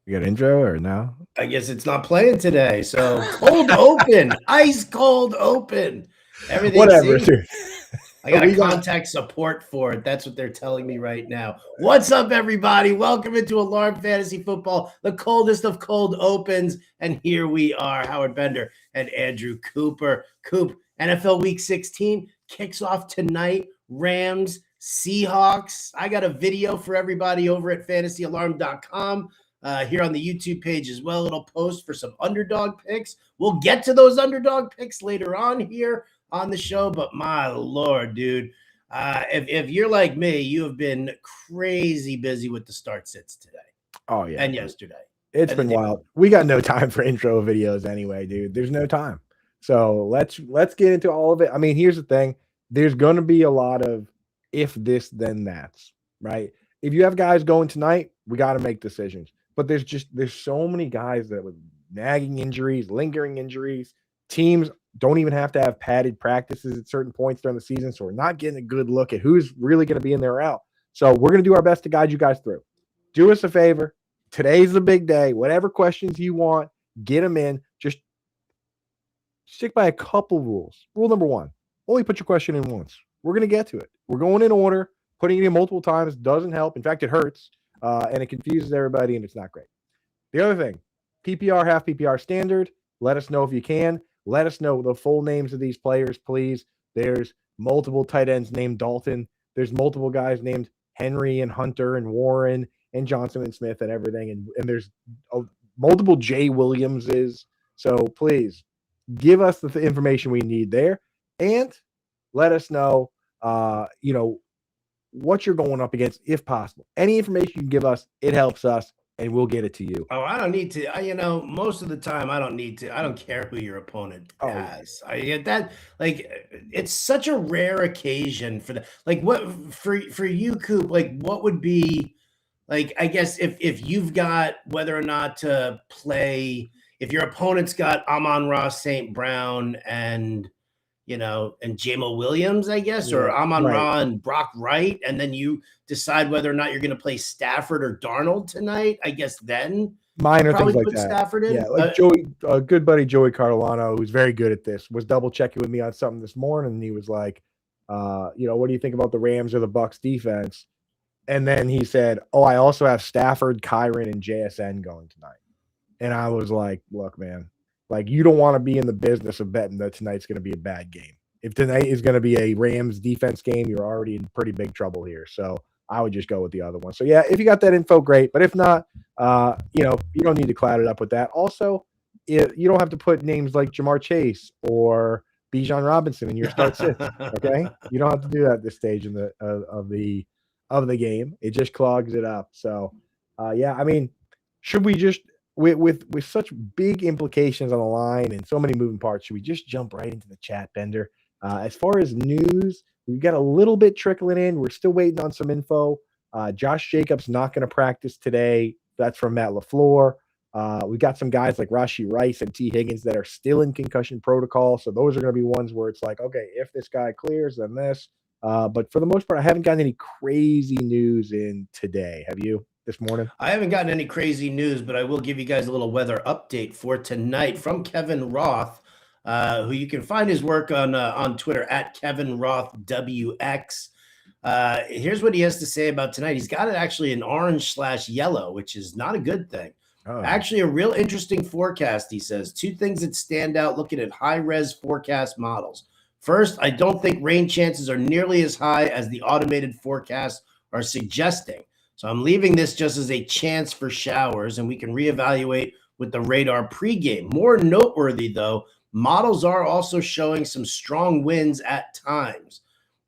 You got intro or no? I guess it's not playing today. So cold open, ice cold open. Everything. Whatever, See, dude. I got a We got contact support for it. That's what they're telling me right now. What's up, everybody? Welcome into Alarm Fantasy Football, the coldest of cold opens. And here we are, Howard Bender and Andrew Cooper. NFL Week 16 kicks off tonight. Rams, Seahawks. I got a video for everybody over at fantasyalarm.com. Here on the YouTube page as well. It'll post for some underdog picks. We'll get to those underdog picks later on here on the show, but my Lord, dude, if you're like me, you have been crazy busy with the start sits today Oh yeah, and dude. yesterday. It's been wild. We got no time for intro videos anyway, dude. There's no time. So let's get into all of it. I mean, here's the thing. There's going to be a lot of if this then that's, right? If you have guys going tonight, we got to make decisions. But there's so many guys that with nagging injuries, lingering injuries, teams don't even have to have padded practices at certain points during the season, so we're not getting a good look at who's really going to be in there or out. So we're going to do our best to guide you guys through. Do us a favor. Today's the big day. Whatever questions you want, get them in. Just stick by a couple rules. Rule number one, only put your question in once. We're going to get to it. We're going in order. Putting it in multiple times doesn't help. In fact, it hurts, and it confuses everybody, and it's not great. The other thing, PPR, half PPR standard. Let us know if you can. Let us know the full names of these players, please. There's multiple tight ends named Dalton. There's multiple guys named Henry and Hunter and Warren and Johnson and Smith and everything. And there's multiple Jay Williamses. So please give us the information we need there and let us know, what you're going up against if possible. Any information you can give us, it helps us and we'll get it to you. Oh, I don't need to. Most of the time, I don't need to. I don't care who your opponent has. I get that. Like, it's such a rare occasion for that. Like, what for you, Coop? Like, what would be like? I guess if you've got whether or not to play, if your opponent's got Amon-Ra St. Brown and and Jamo Williams, I guess, or Amon-Ra and Brock Wright, and then you decide whether or not you're going to play Stafford or Darnold tonight, I guess then minor things like put that. Stafford in. Yeah, like Joey, a good buddy Joey Cardolano, who's very good at this, was double checking with me on something this morning, and he was like, what do you think about the Rams or the Bucks defense? And then he said, "Oh, I also have Stafford, Kyron, and JSN going tonight." And I was like, "Look, man, like you don't want to be in the business of betting that tonight's going to be a bad game. If tonight is going to be a Rams defense game, you're already in pretty big trouble here." So I would just go with the other one. So yeah, if you got that info, great. But if not, you don't need to cloud it up with that. Also, you don't have to put names like Jamar Chase or Bijan Robinson in your start sits. Okay, you don't have to do that at this stage in the of the game. It just clogs it up. So yeah, I mean, should we just with such big implications on the line and so many moving parts, should we just jump right into the chat, Bender? As far as news, we've got a little bit trickling in. We're still waiting on some info. Josh Jacobs not going to practice today. That's from Matt LaFleur. We got some guys like Rashee Rice and T. Higgins that are still in concussion protocol. So those are going to be ones where it's like, okay, if this guy clears, then this. But for the most part, I haven't gotten any crazy news in today. Have you this morning? I haven't gotten any crazy news, but I will give you guys a little weather update for tonight from Kevin Roth, who you can find his work on Twitter at Kevin Roth WX. Here's what he has to say about tonight. He's got it actually in orange/yellow, which is not a good thing. Oh. Actually, a real interesting forecast, he says. Two things that stand out looking at high-res forecast models. First, I don't think rain chances are nearly as high as the automated forecasts are suggesting. So I'm leaving this just as a chance for showers, and we can reevaluate with the radar pregame. More noteworthy, though, models are also showing some strong winds at times,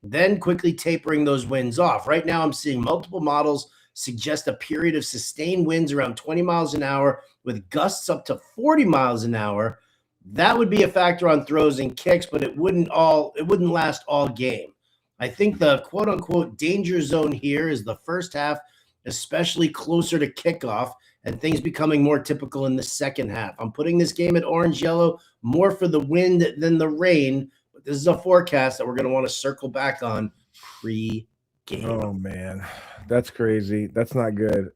then quickly tapering those winds off. Right now, I'm seeing multiple models suggest a period of sustained winds around 20 miles an hour with gusts up to 40 miles an hour. That would be a factor on throws and kicks, but it wouldn't last all game. I think the quote unquote danger zone here is the first half, especially closer to kickoff, and things becoming more typical in the second half. I'm putting this game at orange-yellow more for the wind than the rain, but this is a forecast that we're going to want to circle back on pre-game. Oh man, that's crazy. That's not good.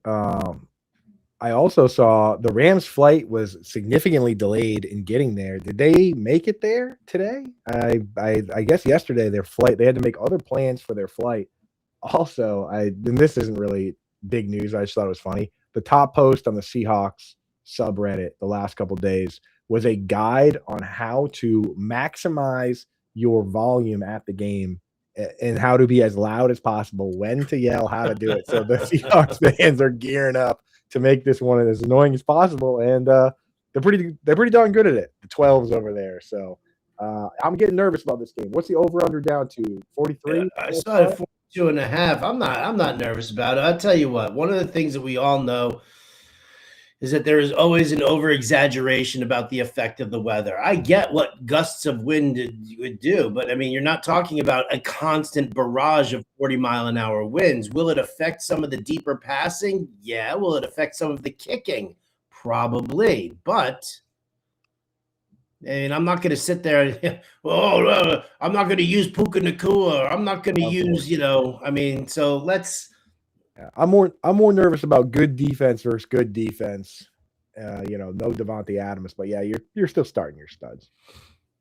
I also saw the Rams flight was significantly delayed in getting there. Did they make it there today? I guess yesterday their flight, they had to make other plans for their flight. Also, and this isn't really big news. I just thought it was funny. The top post on the Seahawks subreddit the last couple days was a guide on how to maximize your volume at the game and how to be as loud as possible, when to yell, how to do it. So the Seahawks fans are gearing up to make this one as annoying as possible, and they're pretty darn good at it. The 12s over there, so I'm getting nervous about this game. What's the over under down to 43? I saw it 42.5. I'm not nervous about it. I'll tell you what. One of the things that we all know is that there is always an over exaggeration about the effect of the weather. I get what gusts of wind would do, but I mean, you're not talking about a constant barrage of 40-mile-an-hour winds. Will it affect some of the deeper passing? Yeah. Will it affect some of the kicking? Probably. But I mean, I'm not going to sit there and, I'm not going to use Puka Nacua. Or I'm not going to use, I mean, so let's. I'm more nervous about good defense versus good defense. No Devontae Adams, but yeah, you're still starting your studs.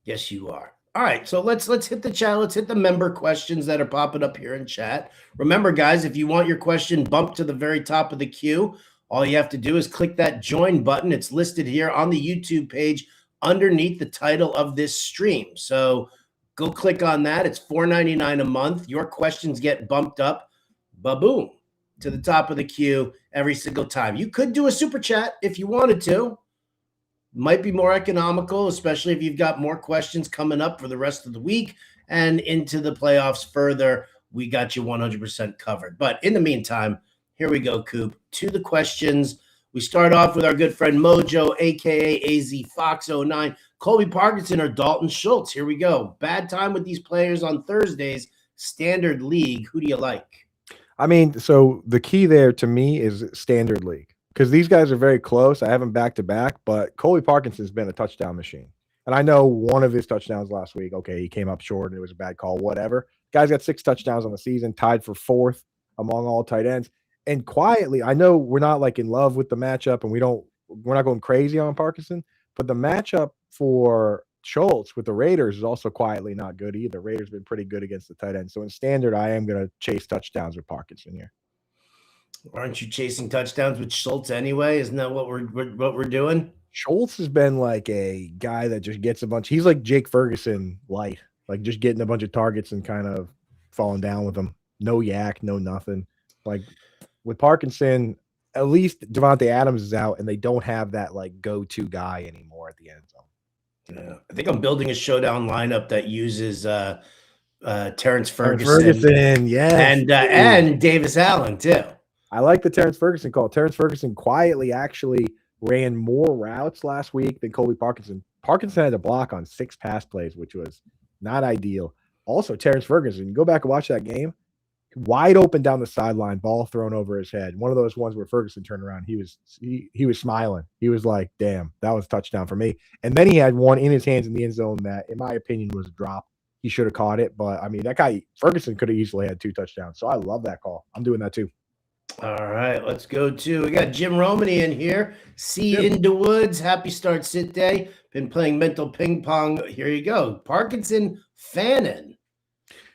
Yes, you are. All right, so let's hit the chat. Let's hit the member questions that are popping up here in chat. Remember, guys, if you want your question bumped to the very top of the queue, all you have to do is click that join button. It's listed here on the YouTube page underneath the title of this stream. So go click on that. It's $4.99 a month. Your questions get bumped up, ba-boom, to the top of the queue every single time. You could do a super chat if you wanted to. Might be more economical, especially if you've got more questions coming up for the rest of the week and into the playoffs further. We got you 100% covered. But in the meantime, here we go, Coop, to the questions. We start off with our good friend Mojo, a.k.a. AZ Fox 09, Colby Parkinson, or Dalton Schultz. Here we go. Bad time with these players on Thursdays. Standard league. Who do you like? I mean, so the key there to me is standard league, because these guys are very close. I have them back to back, but Colby Parkinson's been a touchdown machine. And I know one of his touchdowns last week, okay, he came up short and it was a bad call, whatever. Guy's got 6 touchdowns on the season, tied for 4th among all tight ends. And quietly, I know we're not like in love with the matchup and we're not going crazy on Parkinson, but the matchup for Schultz with the Raiders is also quietly not good either. Raiders been pretty good against the tight end. So in standard, I am going to chase touchdowns with Parkinson here. Aren't you chasing touchdowns with Schultz anyway? Isn't that what we're doing? Schultz has been like a guy that just gets a bunch. He's like Jake Ferguson light, like just getting a bunch of targets and kind of falling down with them. No yak, no nothing. Like with Parkinson, at least Devontae Adams is out and they don't have that like go-to guy anymore at the end zone. Yeah. I think I'm building a showdown lineup that uses Terrence Ferguson, yes, and Davis Allen too. I like the Terrence Ferguson call. Terrence Ferguson quietly actually ran more routes last week than Colby Parkinson. Parkinson had a block on 6 pass plays, which was not ideal. Also, Terrence Ferguson, you go back and watch that game, wide open down the sideline, ball thrown over his head. One of those ones where Ferguson turned around. He was smiling. He was like, damn, that was a touchdown for me. And then he had one in his hands in the end zone that, in my opinion, was a drop. He should have caught it. But, I mean, that guy, Ferguson, could have easily had 2 touchdowns. So I love that call. I'm doing that too. All right, let's go to, we got Jim Romany in here. In the woods. Happy start sit day. Been playing mental ping pong. Here you go. Parkinson, Fannin.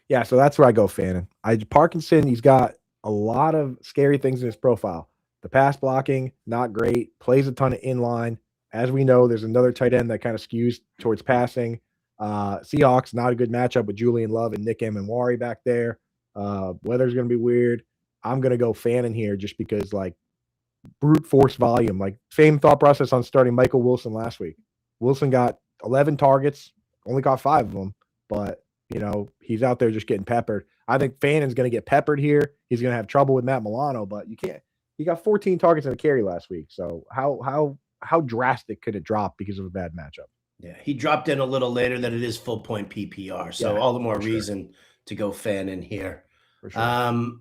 Yeah, so that's where I go, Fannin. Parkinson, he's got a lot of scary things in his profile. The pass blocking, not great. Plays a ton of inline. As we know, there's another tight end that kind of skews towards passing. Seahawks, not a good matchup with Julian Love and Nick Emanwari back there. Weather's going to be weird. I'm going to go Fannin here just because, like, brute force volume. Like, same thought process on starting Michael Wilson last week. Wilson got 11 targets, only caught 5 of them, but, he's out there just getting peppered. I think Fannin's going to get peppered here. He's going to have trouble with Matt Milano, but you can't. He got 14 targets and a carry last week. So how drastic could it drop because of a bad matchup? Yeah, he dropped in a little later than it is full point PPR. So all the more reason to go Fannin here. For sure.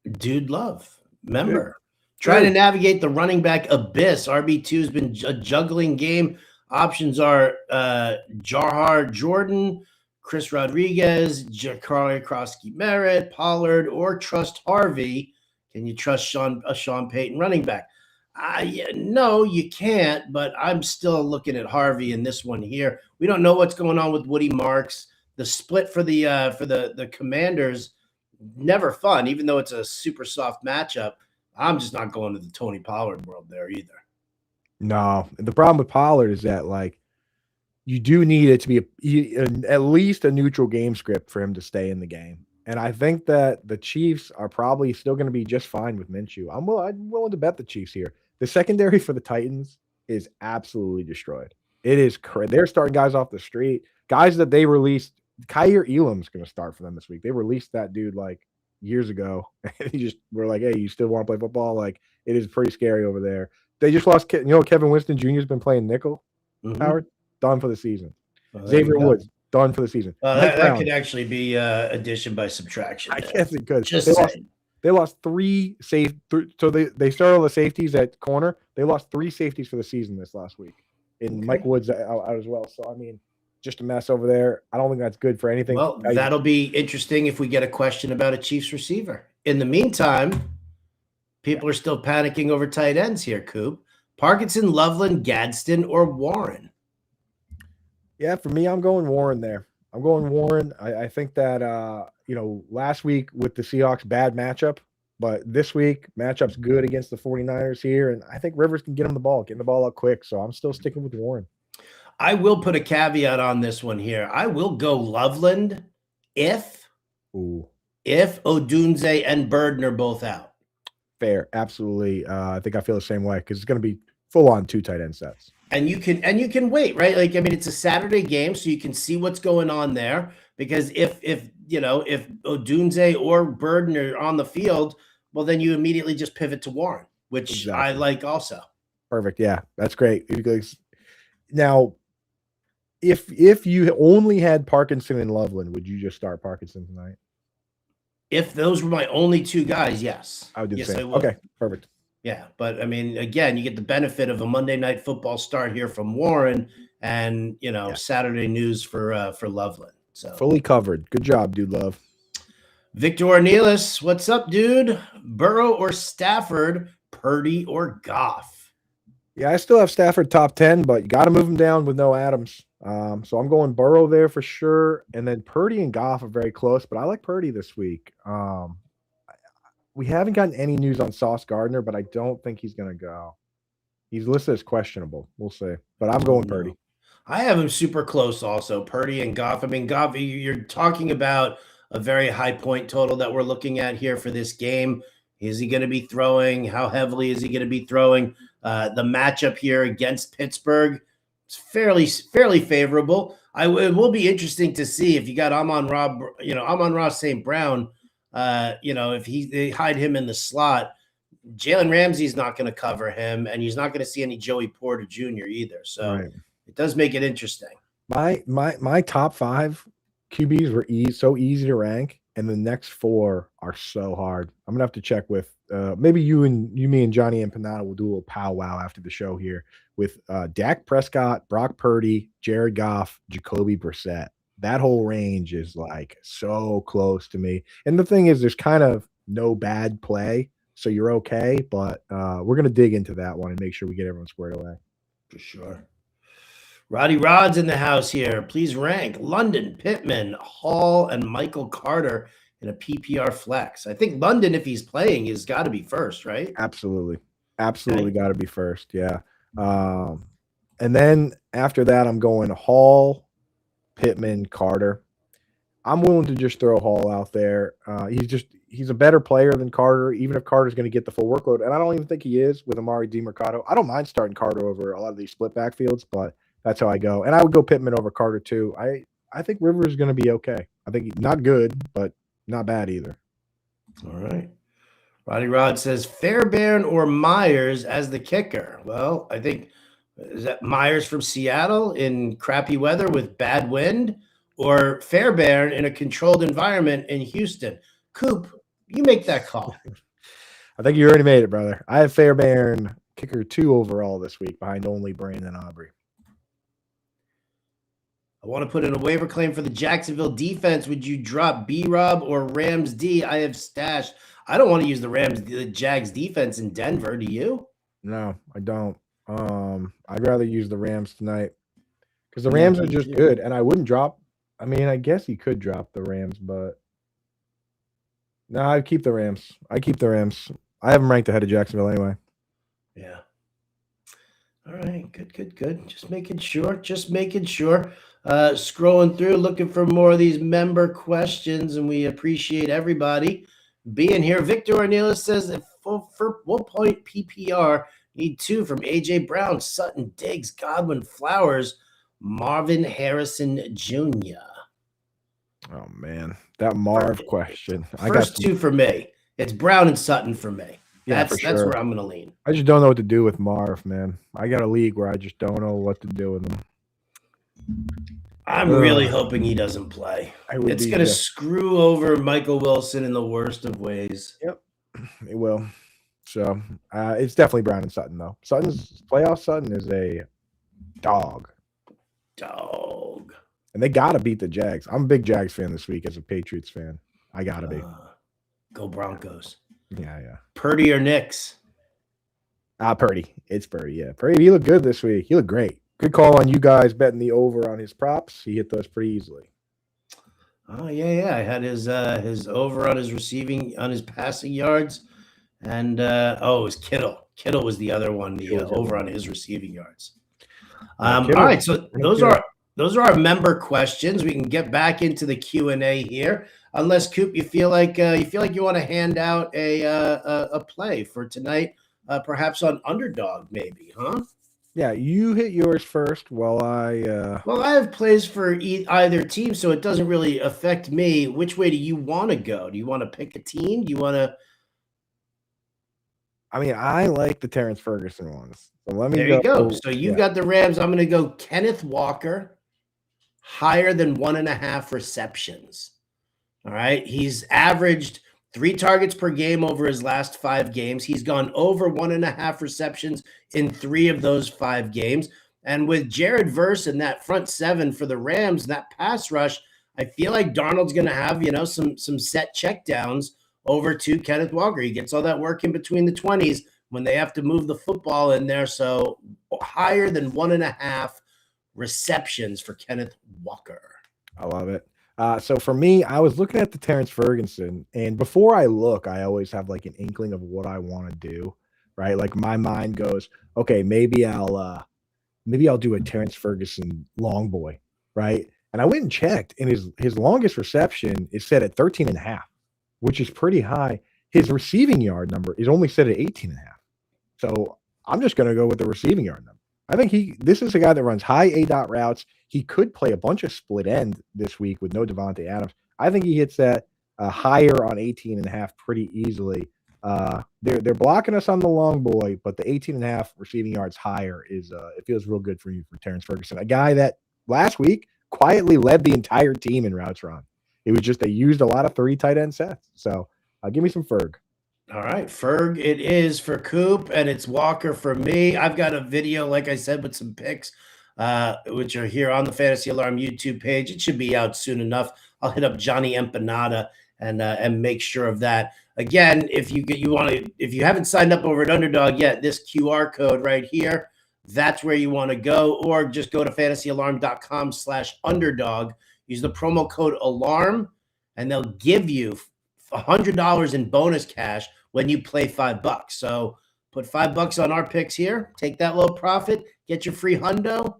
Dude Love, member. Trying to navigate the running back abyss. RB2 has been a juggling game. Options are Jahar Jordan, Chris Rodriguez, Jakari Krosky-Merritt, Pollard, or trust Harvey. Can you trust Sean Payton running back? No, you can't. But I'm still looking at Harvey in this one here. We don't know what's going on with Woody Marks. The split for the Commanders, never fun. Even though it's a super soft matchup, I'm just not going to the Tony Pollard world there either. No, the problem with Pollard is that like you do need it to be at least a neutral game script for him to stay in the game. And I think that the Chiefs are probably still going to be just fine with Minshew. I'm willing to bet the Chiefs here. The secondary for the Titans is absolutely destroyed. It is they're starting guys off the street, guys that they released. Kaiir Elam's going to start for them this week. They released that dude like years ago, and he just were like, "Hey, you still want to play football?" Like it is pretty scary over there. They just lost. Kevin Winston Jr. has been playing nickel. Howard done for the season. Xavier Woods done for the season. That could actually be addition by subtraction. I guess it could. Just they lost three so they started all the safeties at corner. They lost 3 safeties for the season this last week. And Mike Woods out as well. So I mean, just a mess over there. I don't think that's good for anything. Well, that'll be interesting if we get a question about a Chiefs receiver. In the meantime, people are still panicking over tight ends here, Coop. Parkinson, Loveland, Gadsden, or Warren? Yeah, for me, I'm going Warren there. I'm going Warren. I think that, last week with the Seahawks, bad matchup. But this week, matchup's good against the 49ers here. And I think Rivers can get him the ball, getting the ball up quick. So I'm still sticking with Warren. I will put a caveat on this one here. I will go Loveland if Odunze and Burden are both out. Fair. Absolutely. I think I feel the same way because it's going to be full on 2 tight end sets. And you can wait, right? Like, I mean, it's a Saturday game, so you can see what's going on there. Because if Odunze or Burden are on the field, well, then you immediately just pivot to Warren, which I like also. Perfect. Yeah, that's great. Now, if you only had Parkinson and Loveland, would you just start Parkinson tonight? If those were my only 2 guys, yes. I would do the same. I would. Okay, perfect. Yeah, but I mean, again, you get the benefit of a Monday Night Football start here from Warren, and Saturday news for Loveland. So fully covered. Good job, dude. Love. Victor Ornelas, what's up, dude? Burrow or Stafford, Purdy or Goff? Yeah, I still have Stafford top 10, but you got to move him down with no Adams. So I'm going Burrow there for sure, and then Purdy and Goff are very close, but I like Purdy this week. We haven't gotten any news on Sauce Gardner, but I don't think he's going to go. He's listed as questionable. We'll see. But I'm going Purdy. I have him super close also, Purdy and Goff. I mean, Goff, you're talking about a very high point total that we're looking at here for this game. Is he going to be throwing? How heavily is he going to be throwing? The matchup here against Pittsburgh is fairly favorable. It will be interesting to see if you got Amon-Ra St. Brown. If they hide him in the slot, Jalen Ramsey's not going to cover him, and he's not going to see any Joey Porter Jr. either. So It does make it interesting. My top 5 QBs were so easy to rank, and the next 4 are so hard. I'm gonna have to check with maybe me and Johnny Empanada will do a little powwow after the show here with Dak Prescott, Brock Purdy, Jared Goff, Jacoby Brissett. That whole range is like so close to me. And the thing is, there's kind of no bad play, so you're okay. But we're going to dig into that one and make sure we get everyone squared away. For sure. Roddy Rod's in the house here. Please rank London, Pittman, Hall, and Michael Carter in a PPR flex. I think London, if he's playing, has got to be first, right? Absolutely. Got to be first, yeah. And then after that, I'm going Hall, Pittman, Carter. I'm willing to just throw Hall out there. He's a better player than Carter, even if Carter's going to get the full workload. And I don't even think he is with Amari DiMercato. I don't mind starting Carter over a lot of these split backfields, but that's how I go. And I would go Pittman over Carter too. I think Rivers is going to be okay. I think he's not good, but not bad either. All right. Roddy Rod says Fairbairn or Myers as the kicker. Well, I think is that Myers from Seattle in crappy weather with bad wind, or Fairbairn in a controlled environment in Houston? Coop, you make that call. I think you already made it, brother. I have Fairbairn kicker 2 overall this week behind only Brandon Aubrey. I want to put in a waiver claim for the Jacksonville defense. Would you drop B-Rob or Rams D? I have stashed. I don't want to use the Jags defense in Denver. Do you? No, I don't. I'd rather use the Rams tonight because the Yeah, Rams are me just too. good, and I wouldn't drop. I mean, I guess you could drop the Rams, but no, I'd keep the Rams. I keep the Rams. I have them ranked ahead of Jacksonville anyway. Yeah. All right, good. Just making sure. Scrolling through, looking for more of these member questions, and we appreciate everybody being here. Victor Ornelas says, for what point PPR need 2 from AJ Brown, Sutton, Diggs, Godwin, Flowers, Marvin Harrison Jr. Oh man, that Marv question. I got First some, 2 for me. It's Brown and Sutton for me. yeah, for That's sure. where I'm going to lean. I just don't know what to do with Marv, man. I got a league where I just don't know what to do with him. I'm really hoping he doesn't play. It's going to screw over Michael Wilson in the worst of ways. Yep, it will. So it's definitely Brown and Sutton, though. Playoff Sutton is a dog. And they got to beat the Jags. I'm a big Jags fan this week as a Patriots fan. I got to be. Go Broncos. Yeah. Purdy or Knicks? Purdy. It's Purdy, yeah. Purdy, he looked good this week. He looked great. Good call on you guys betting the over on his props. He hit those pretty easily. Oh, yeah. I had his over on his passing yards. And it was Kittle. Kittle was the other one, the over on his receiving yards. All right, so those are our member questions. We can get back into the Q&A here. Unless, Coop, you feel like you want to hand out a play for tonight, perhaps on Underdog, maybe, huh? Yeah, you hit yours first while I have plays for either team, so it doesn't really affect me. Which way do you want to go? Do you want to pick a team? Do you want to? I mean, I like the Terrence Ferguson ones. So let me There you go. So you've got the Rams. I'm going to go Kenneth Walker, higher than 1.5 receptions. All right. He's averaged 3 targets per game over his last 5 games. He's gone over 1.5 receptions in 3 of those 5 games. And with Jared Verse and that front 7 for the Rams, that pass rush, I feel like Darnold's going to have, some set checkdowns over to Kenneth Walker. He gets all that work in between the 20s when they have to move the football in there. So higher than 1.5 receptions for Kenneth Walker. I love it. So for me, I was looking at the Terrence Ferguson, and before I look, I always have like an inkling of what I want to do, right? Like my mind goes, okay, maybe I'll do a Terrence Ferguson long boy, right? And I went and checked, and his longest reception is set at 13.5, which is pretty high. His receiving yard number is only set at 18.5. So I'm just going to go with the receiving yard number. I think this is a guy that runs high A-dot routes. He could play a bunch of split end this week with no Devontae Adams. I think he hits that higher on 18.5 pretty easily. They're blocking us on the long boy, but the 18.5 receiving yards higher is it feels real good for you for Terrence Ferguson, a guy that last week quietly led the entire team in routes run. It was just they used a lot of 3 tight end sets. So give me some Ferg. All right, Ferg it is for Coop, and it's Walker for me. I've got a video, like I said, with some picks, which are here on the Fantasy Alarm YouTube page. It should be out soon enough. I'll hit up Johnny Empanada and make sure of that. Again, if you haven't signed up over at Underdog yet, this QR code right here, that's where you want to go, or just go to fantasyalarm.com/underdog. Use the promo code ALARM, and they'll give you $100 in bonus cash when you play $5. So put $5 on our picks here, take that little profit, get your free hundo.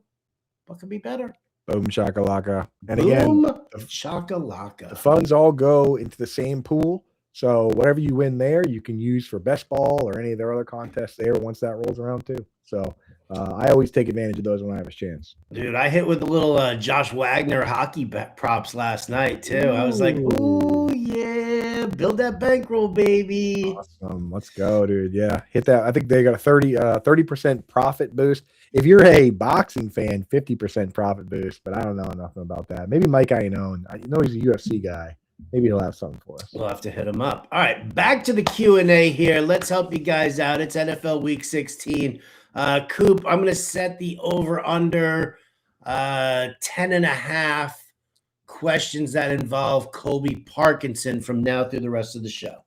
What could be better? Boom shakalaka. And Boom, again, shakalaka. The funds all go into the same pool. So whatever you win there, you can use for best ball or any of their other contests there once that rolls around too. So I always take advantage of those when I have a chance. Dude, I hit with a little Josh Wagner hockey props last night too. I was like, ooh, yeah, build that bankroll, baby. Awesome. Let's go, dude. Yeah, hit that. I think they got a 30% profit boost. If you're a boxing fan, 50% profit boost, but I don't know nothing about that. Maybe Mike Iannone. I know he's a UFC guy. Maybe he'll have something for us. We'll have to hit him up. All right, back to the Q&A here. Let's help you guys out. It's NFL Week 16. Coop, I'm going to set the over-under 10.5 questions that involve Colby Parkinson from now through the rest of the show.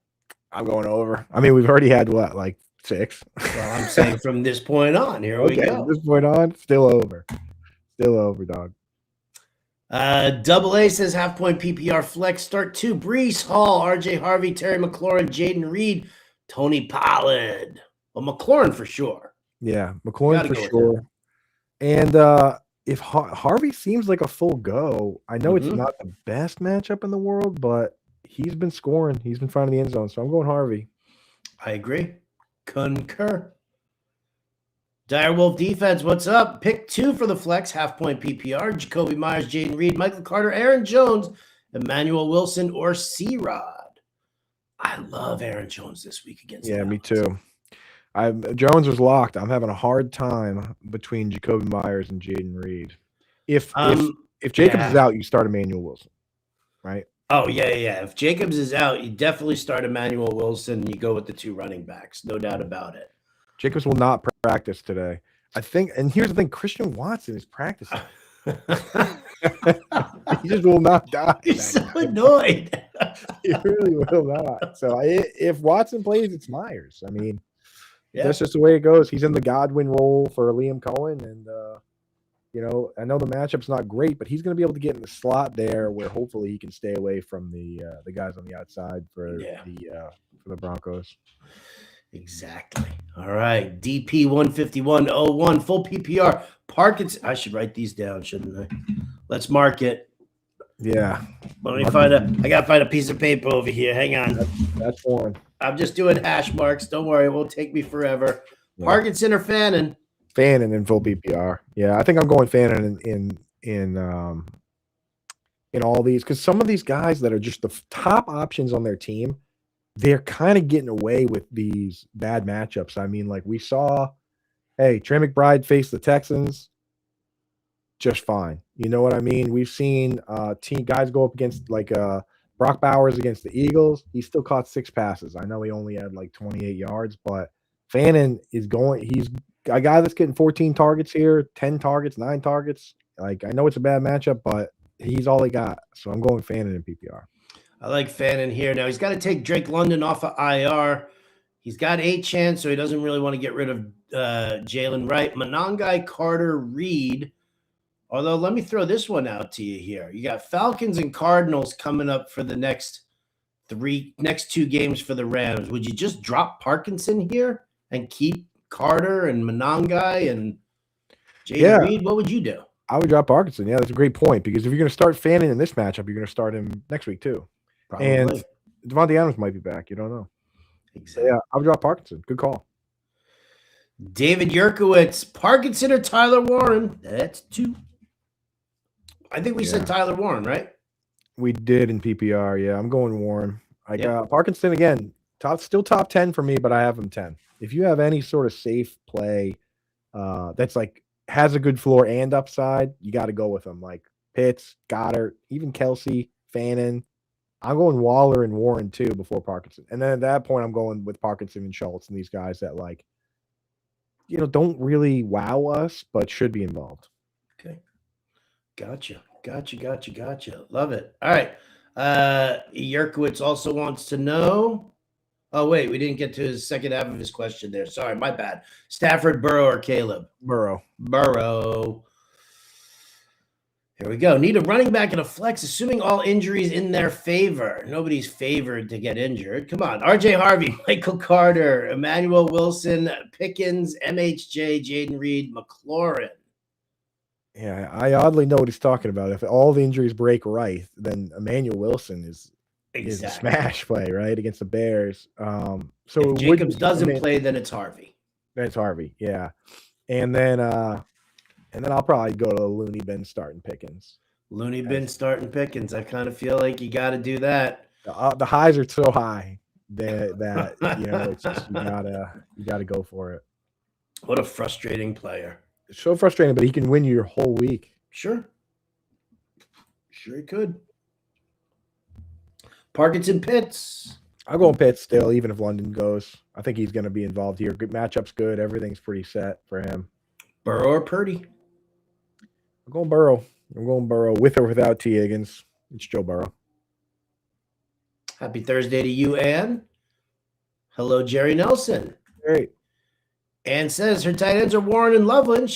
I'm going over. I mean, we've already had, like 6. Well, I'm saying from this point on. Here we Okay, go. from this point on, still over. Still over, dog. Double A says half point PPR flex start 2. Brees Hall, RJ Harvey, Terry McLaurin, Jaden Reed, Tony Pollard. Well, McLaurin for sure. Yeah, McLaurin Gotta for go with sure. And if Harvey seems like a full go, I know it's Mhm. not the best matchup in the world, but he's been scoring. He's been finding the end zone, so I'm going Harvey. I agree. Concur. Direwolf defense, what's up? Pick 2 for the flex, half point PPR. Jacoby Myers, Jaden Reed, Michael Carter, Aaron Jones, Emmanuel Wilson, or C-Rod. I love Aaron Jones this week against Yeah, me Dallas. too. Jones was locked. I'm having a hard time between Jacoby Myers and Jaden Reed. If Jacobs is Yeah. out, you start Emmanuel Wilson, right? Oh, yeah. If Jacobs is out, you definitely start Emmanuel Wilson. You go with the 2 running backs. No doubt about it. Jacobs will not practice today. I think, and here's the thing: Christian Watson is practicing. He just will not die. He's so annoyed. He really will not. So if Watson plays, it's Myers. I mean, that's just the way it goes. He's in the Godwin role for Liam Cohen, and I know the matchup's not great, but he's going to be able to get in the slot there, where hopefully he can stay away from the guys on the outside for the Broncos. Exactly. All right. DP 151.01 full PPR. Parkinson. I should write these down, shouldn't I? Let's mark it. Yeah. Let me I gotta find a piece of paper over here. Hang on. That's one. I'm just doing hash marks. Don't worry, it won't take me forever. Yeah. Parkinson or Fannin? Fannin in full PPR. Yeah, I think I'm going Fannin in all these, because some of these guys that are just the top options on their team, they're kind of getting away with these bad matchups. I mean, like we saw, Trey McBride face the Texans just fine. You know what I mean? We've seen team guys go up against like Brock Bowers against the Eagles. He still caught 6 passes. I know he only had like 28 yards, but Fannin is he's a guy that's getting 14 targets here, 10 targets, 9 targets. Like, I know it's a bad matchup, but he's all they got. So I'm going Fannin in PPR. I like Fannin here. Now he's got to take Drake London off of IR. He's got 8 chance, so he doesn't really want to get rid of Jalen Wright. Monangai, Carter, Reed. Although, let me throw this one out to you here. You got Falcons and Cardinals coming up for the next 2 games for the Rams. Would you just drop Parkinson here and keep Carter and Monangai and Jaden Reed? What would you do? I would drop Parkinson. Yeah, that's a great point, because if you're going to start Fannin in this matchup, you're going to start him next week too. Probably. And Devontae Adams might be back. You don't know. Exactly. So yeah, I would drop Parkinson. Good call. David Yurkowitz, Parkinson or Tyler Warren? That's 2. I think we said Tyler Warren, right? We did in PPR. Yeah, I'm going Warren. I got Parkinson again. Still top 10 for me, but I have him 10. If you have any sort of safe play that's like has a good floor and upside, you got to go with them. Like Pitts, Goddard, even Kelsey, Fannin. I'm going Waller and Warren too before Parkinson. And then at that point, I'm going with Parkinson and Schultz and these guys that don't really wow us, but should be involved. Okay. Gotcha. Love it. All right. Yurkowitz also wants to know. Oh, wait, we didn't get to his second half of his question there. Sorry, my bad. Stafford, Burrow, or Caleb? Burrow. Here we go. Need a running back and a flex, assuming all injuries in their favor. Nobody's favored to get injured. Come on. RJ Harvey, Michael Carter, Emmanuel Wilson, Pickens, MHJ, Jaden Reed, McLaurin. Yeah, I oddly know what he's talking about. If all the injuries break right, then Emmanuel Wilson is a smash play, right, against the Bears. So if Jacobs doesn't play, then it's Harvey. That's Harvey, yeah. And then I'll probably go to Looney Bin starting Pickens. I kind of feel like you got to do that. The highs are so high that it's just, you gotta go for it. What a frustrating player. It's so frustrating, but he can win you your whole week. Sure he could. Parkinson, Pitts. I'll go Pitts still, even if London goes. I think he's going to be involved here. Good matchup's good. Everything's pretty set for him. Burrow or Purdy? I'm going Burrow. With or without T. Higgins. It's Joe Burrow. Happy Thursday to you, Ann. Hello, Jerry Nelson. great. And says her tight ends are Warren and Loveland.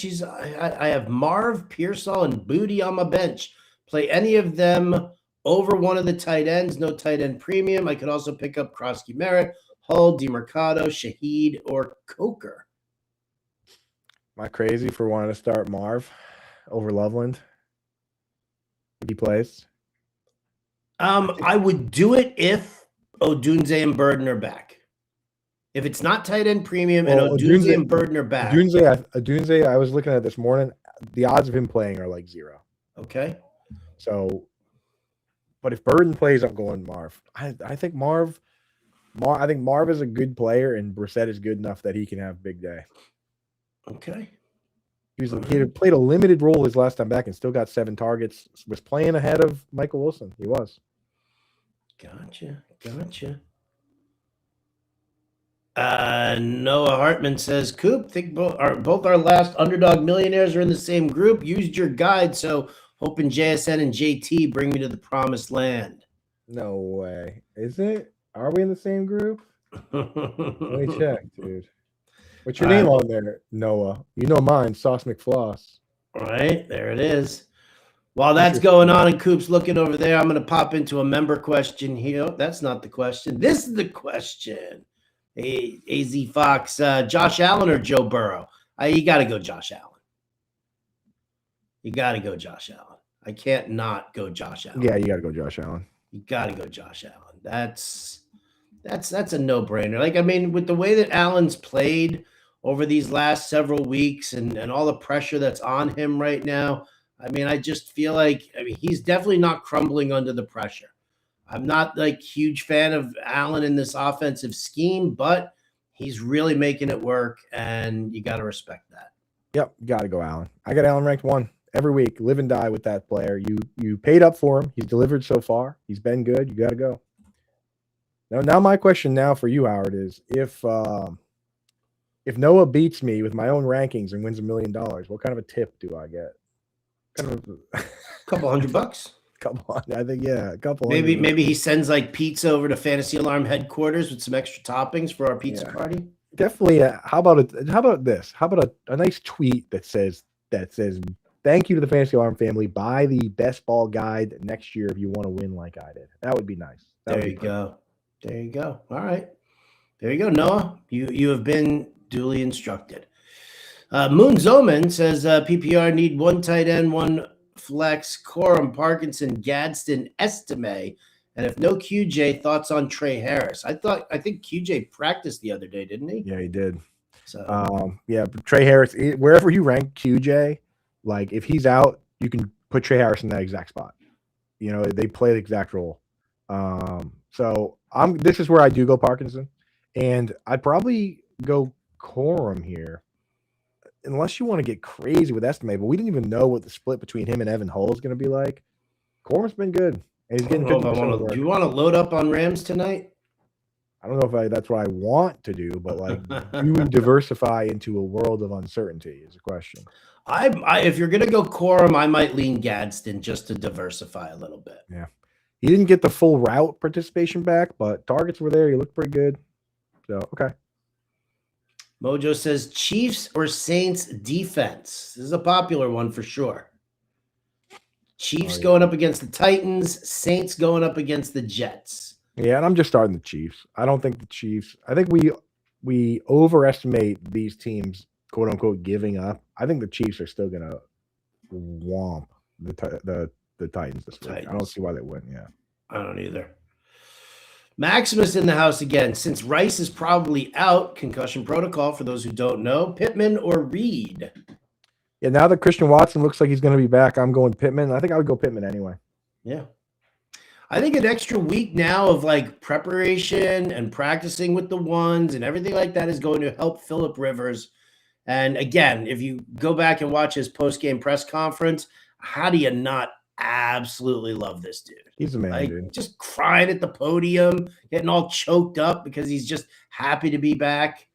I have Marv, Pearsall, and Booty on my bench. Play any of them over one of the tight ends. No tight end premium. I could also pick up Krosky Merritt, Hull, DeMercado, Shaheed, or Coker. Am I crazy for wanting to start Marv over Loveland if he plays? I would do it if Odunze and Burden are back. If it's not tight end premium and Odunze and Burden are back. Odunze, I was looking at this morning. The odds of him playing are like 0. Okay. So, but if Burden plays, I'm going Marv. I think Marv is a good player, and Brissett is good enough that he can have a big day. Okay. He had played a limited role his last time back and still got 7 targets. Was playing ahead of Michael Wilson. He was. Gotcha. Noah Hartman says, Coop, think both our last underdog millionaires are in the same group. Used your guide, so hoping JSN and JT bring me to the promised land. No way. Is it? Are we in the same group? Let me check, dude. What's your name on there, Noah? You know mine, Sauce McFloss. All right, there it is. While that's going on and Coop's looking over there, I'm going to pop into a member question here. That's not the question. This is the question. Hey, AZ Fox, Josh Allen or Joe Burrow? You got to go Josh Allen. I can't not go Josh Allen. Yeah, you got to go Josh Allen. You got to go Josh Allen. That's a no-brainer. Like, I mean, with the way that Allen's played over these last several weeks and all the pressure that's on him right now, I mean, I just feel like, he's definitely not crumbling under the pressure. I'm not like huge fan of Allen in this offensive scheme, but he's really making it work, and you got to respect that. Yep, got to go Allen. I got Allen ranked 1 every week. Live and die with that player. You paid up for him. He's delivered so far. He's been good. You got to go. Now my question now for you, Howard, is if Noah beats me with my own rankings and wins $1 million, what kind of a tip do I get? A couple $100. Come on, I think a couple. Maybe he sends like pizza over to Fantasy Alarm headquarters with some extra toppings for our pizza party. Definitely. How about this? How about a nice tweet that says thank you to the Fantasy Alarm family. Buy the best ball guide next year if you want to win like I did. That would be nice. There you go. All right. There you go, Noah. You have been duly instructed. Moon Zoman says PPR need 1 tight end, 1 flex, Corum, Parkinson, Gadsden, Estime, and if no QJ, thoughts on Trey Harris? I think QJ practiced the other day, didn't he? Yeah, he did. So Trey Harris, wherever you rank QJ, like if he's out, you can put Trey Harris in that exact spot. They play the exact role. So this is where I do go Parkinson, and I'd probably go Corum here. Unless you want to get crazy with Estime, but we didn't even know what the split between him and Evan Hull is going to be like. Corum's been good, and he's getting 50%. Do you want to load up on Rams tonight? I don't know if that's what I want to do, but like you diversify into a world of uncertainty is a question. If you're going to go Corum, I might lean Gadsden just to diversify a little bit. Yeah. He didn't get the full route participation back, but targets were there. He looked pretty good. So, okay. Mojo says Chiefs or Saints defense. This is a popular one for sure. Chiefs going up against the Titans, Saints going up against the Jets. Yeah, and I'm just starting the Chiefs. I don't think the Chiefs. I think we overestimate these teams, quote unquote, giving up. I think the Chiefs are still gonna whomp the Titans this week. I don't see why they wouldn't. Yeah, I don't either. Maximus in the house again. Since Rice is probably out, concussion protocol for those who don't know, Pittman or Reed? Yeah, now that Christian Watson looks like he's going to be back, I'm going Pittman. I think I would go Pittman anyway. Yeah. I think an extra week now of like preparation and practicing with the ones and everything like that is going to help Phillip Rivers. And again, if you go back and watch his post-game press conference, how do you not absolutely love this dude? He's a man, dude. Just crying at the podium, getting all choked up because he's just happy to be back.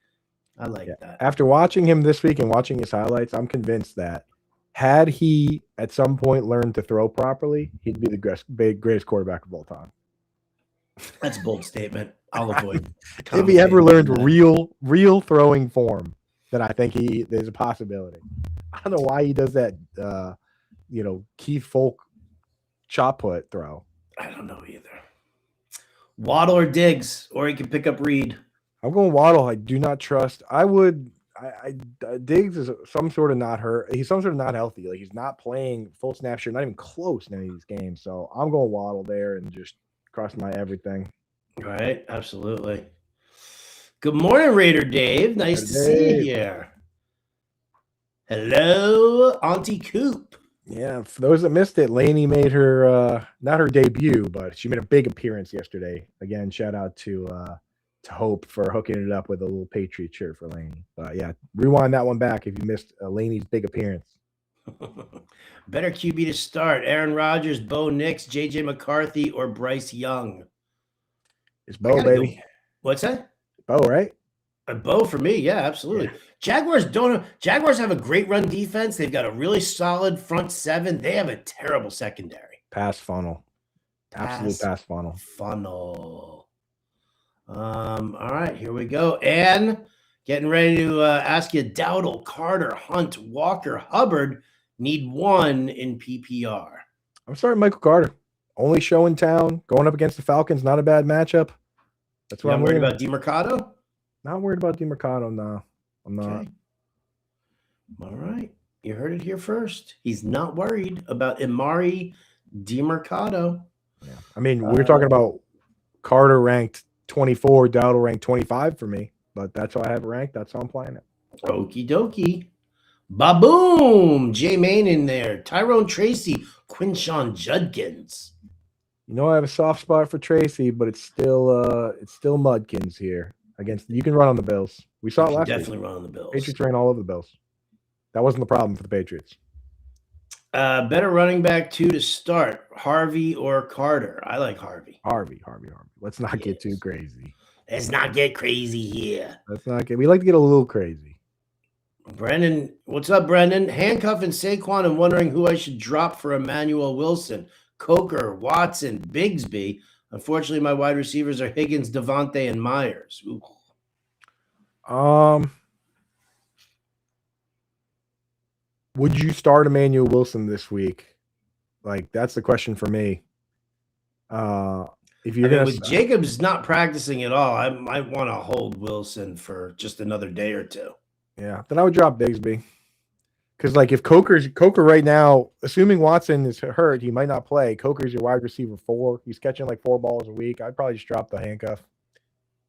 I like that. After watching him this week and watching his highlights, I'm convinced that had he at some point learned to throw properly, he'd be the greatest quarterback of all time. That's a bold statement. I'll avoid. If he ever learned commentating on real throwing form, then I think there's a possibility. I don't know why he does that. Keith Folk shot put throw. that. I don't know either. Waddle or Diggs, or he can pick up Reed. I'm going Waddle. I do not trust. I would. Diggs is some sort of not hurt. He's some sort of not healthy. Like he's not playing full snap share, not even close in any of these games. So I'm going Waddle there and just cross my everything. Right, absolutely. Good morning, Raider Dave. Nice to see you here. Hello, Auntie Coop. Yeah, for those that missed it, Lainey made her not her debut, but she made a big appearance yesterday. Again, shout out to Hope for hooking it up with a little Patriot shirt for Lainey. But yeah, rewind that one back if you missed Lainey's big appearance. Better QB to start: Aaron Rodgers, Bo Nix, JJ McCarthy, or Bryce Young. It's Bo, baby. Go. What's that? Bo, right? A Bo for me, yeah, absolutely. Yeah. Jaguars have a great run defense. They've got a really solid front seven. They have a terrible secondary. Pass funnel. Absolute pass funnel. All right, here we go. And getting ready to ask you, Dowdle, Carter, Hunt, Walker, Hubbard need one in PPR. I'm starting Michael Carter. Only show in town. Going up against the Falcons, not a bad matchup. That's what I'm worried about. DeMercado? Not worried about DeMercado, no. I'm not. Okay. All right. You heard it here first. He's not worried about Emari DeMercado. Yeah. I mean, we're talking about Carter ranked 24, Dowdle ranked 25 for me, but that's how I have it ranked. That's how I'm playing it. Okie dokie. Ba-boom! J Main in there. Tyrone Tracy, Quinshon Judkins. You know, I have a soft spot for Tracy, but it's still Mudkins here. You can run on the Bills. We saw it last week. Definitely run on the Bills. Patriots ran all over the Bills. That wasn't the problem for the Patriots. Better running back 2 to start, Harvey or Carter. I like Harvey. Harvey. Let's not get too crazy. Let's not get crazy here. We like to get a little crazy. Brendan, what's up, Brendan? Handcuffing Saquon and wondering who I should drop for Emmanuel Wilson, Coker, Watson, Bigsby. Unfortunately, my wide receivers are Higgins, Devontae, and Myers. Ooh. Would you start Emmanuel Wilson this week? Like, that's the question for me. If you're with Jacobs not practicing at all, I might want to hold Wilson for just another day or two. Yeah, then I would drop Bigsby. Because, like, if Coker right now, assuming Watson is hurt, he might not play. Coker's your wide receiver 4. He's catching like 4 balls a week. I'd probably just drop the handcuff.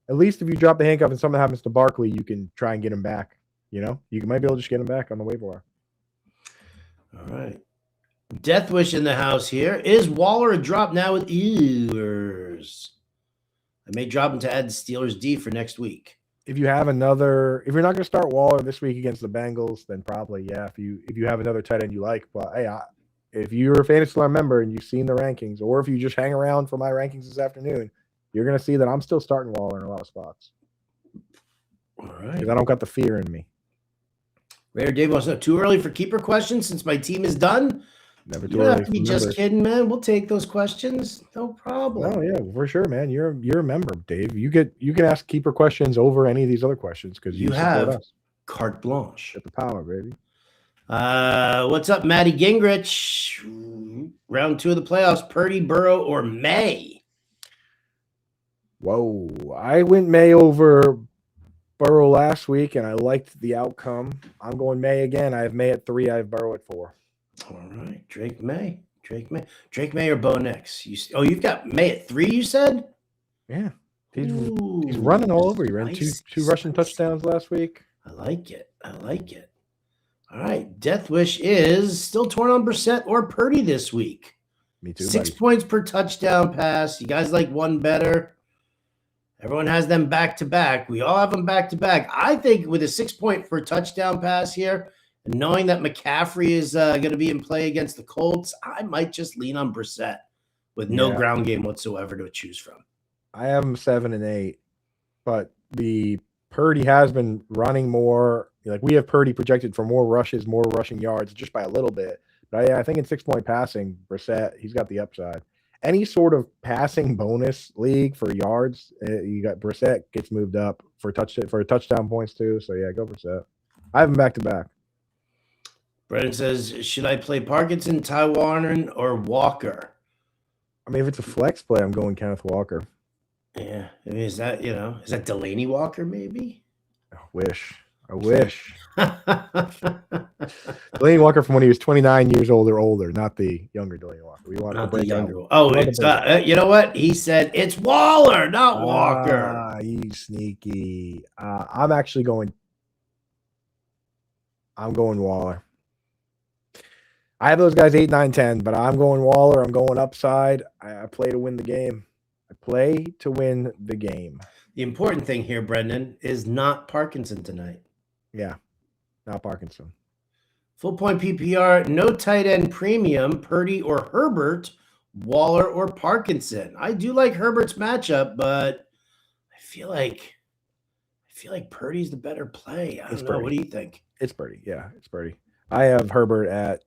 At least if you drop the handcuff and something happens to Barkley, you can try and get him back. You know, you might be able to just get him back on the waiver wire. All right. Death Wish in the house here. Is Waller a drop now with ears? I may drop him to add the Steelers D for next week. If you're not going to start Waller this week against the Bengals, then probably, yeah. If you have another tight end you like, but hey, if you're a Fantasy Line member and you've seen the rankings, or if you just hang around for my rankings this afternoon, you're going to see that I'm still starting Waller in a lot of spots. All right. Because I don't got the fear in me. Raider Dave wants to know, too early for keeper questions since my team is done? Never too early. You don't have to be just kidding, man. We'll take those questions. No problem. Oh, yeah, for sure, man. You're a member, Dave. You can ask keeper questions over any of these other questions because you have us. Carte blanche. Get the power, baby. What's up, Matty Gingrich? Round 2 of the playoffs, Purdy, Burrow, or May? Whoa. I went May over Burrow last week, and I liked the outcome. I'm going May again. I have May at 3. I have Burrow at 4. All right. Drake May or Bo Nix? You've got May at 3, you said? Yeah. He's running all over. He ran two rushing touchdowns last week. I like it. All right. Death Wish is still torn on Brissett or Purdy this week. Me too. 6 points per touchdown pass. You guys like one better? Everyone has them back-to-back. We all have them back-to-back. I think with a 6 point per touchdown pass here, and knowing that McCaffrey is going to be in play against the Colts, I might just lean on Brissett with no ground game whatsoever to choose from. I have him 7 and 8, but the Purdy has been running more. Like, we have Purdy projected for more rushes, more rushing yards, just by a little bit. But I think in 6 point passing, Brissett, he's got the upside. any sort of passing bonus league for yards, you got Brissett gets moved up for touchdown points too. So yeah, go Brissett. I have him back to back. Brennan says, should I play Parkinson, Ty Warner, or Walker? I mean, if it's a flex play, I'm going Kenneth Walker. Yeah. I mean, is that Delaney Walker maybe? I wish. Delaney Walker from when he was 29 years old or older, not the younger Delaney Walker. We want to break younger. Oh, it's you know what? He said it's Waller, not Walker. He's sneaky. I'm going Waller. I have those guys 8, 9, 10, but I'm going Waller. I'm going upside. I play to win the game. The important thing here, Brendan, is not Parkinson tonight. Yeah, not Parkinson. Full point PPR, no tight end premium, Purdy or Herbert, Waller or Parkinson. I do like Herbert's matchup, but I feel like Purdy's the better play. I don't know. What do you think? It's Purdy. Yeah, it's Purdy. I have Herbert at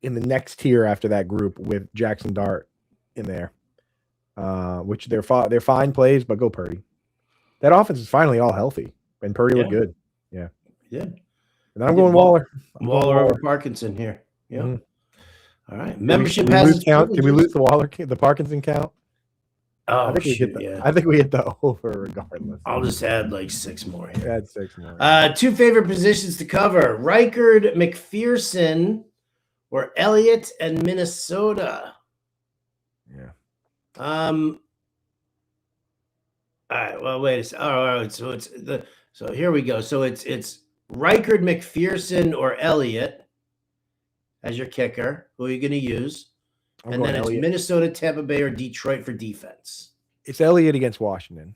in the next tier after that group with Jackson Dart in there, which they're fine plays, but go Purdy. That offense is finally all healthy, and Purdy looked good. Yeah. And then I'm going Waller. Waller over Parkinson here. Yeah. Mm-hmm. All right. Membership Did we lose the Parkinson count? Oh, I think we hit the over regardless. I'll just add like 6 more here. Add 6 more. 2 favorite positions to cover: Reichard, McPherson, or Elliott and Minnesota. Yeah. All right. Well, wait a second. All right. So here we go. So it's Reichard, McPherson, or Elliott as your kicker. Who are you going to use? And then it's Minnesota, Tampa Bay, or Detroit for defense. It's Elliott against Washington.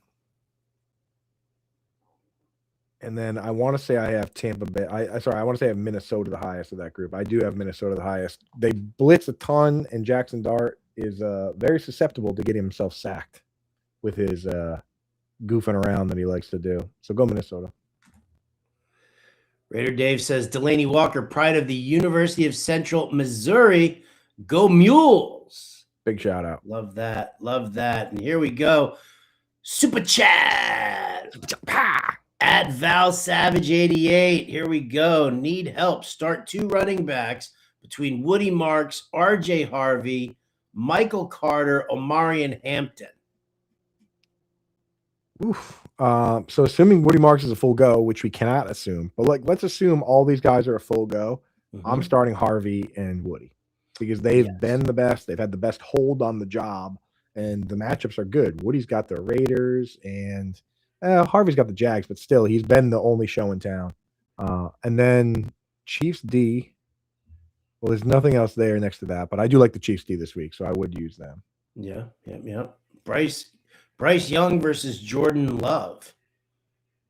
And then I want to say I have Tampa Bay. I want to say I have Minnesota the highest of that group. I do have Minnesota the highest. They blitz a ton, and Jackson Dart is very susceptible to getting himself sacked with his goofing around that he likes to do. So go Minnesota. Raider Dave says, Delaney Walker, pride of the University of Central Missouri. Go Mules. Big shout out. Love that. And here we go. Super chat. At Val Savage 88. Here we go. Need help. Start 2 running backs between Woody Marks, RJ Harvey, Michael Carter, Omarion Hampton. Oof. So assuming Woody Marks is a full go, which we cannot assume, but let's assume all these guys are a full go. Mm-hmm. I'm starting Harvey and Woody because they've been the best. They've had the best hold on the job, and the matchups are good. Woody's got the Raiders, and Harvey's got the Jags, but still, he's been the only show in town. And then Chiefs D. Well, there's nothing else there next to that, but I do like the Chiefs D this week, so I would use them. Yeah. Bryce Young versus Jordan Love,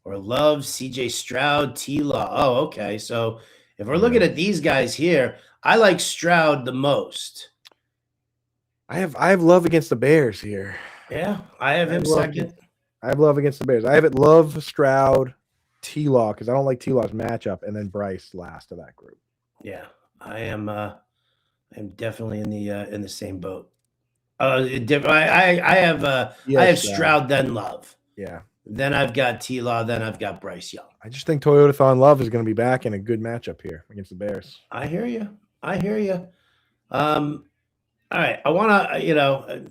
or Love, CJ Stroud, T-Law. Oh, okay. So if we're looking at these guys here, I like Stroud the most. I have Love against the Bears here. Yeah, I have him second. I have Love against the Bears. I have it Love, Stroud, T-Law because I don't like T-Law's matchup, and then Bryce last of that group. Yeah, I am. I'm definitely in the same boat. I have Stroud, then Love. Yeah. Then I've got T-Law, then I've got Bryce Young. I just think Toyotathon Love is going to be back in a good matchup here against the Bears. I hear you. All right. I want to,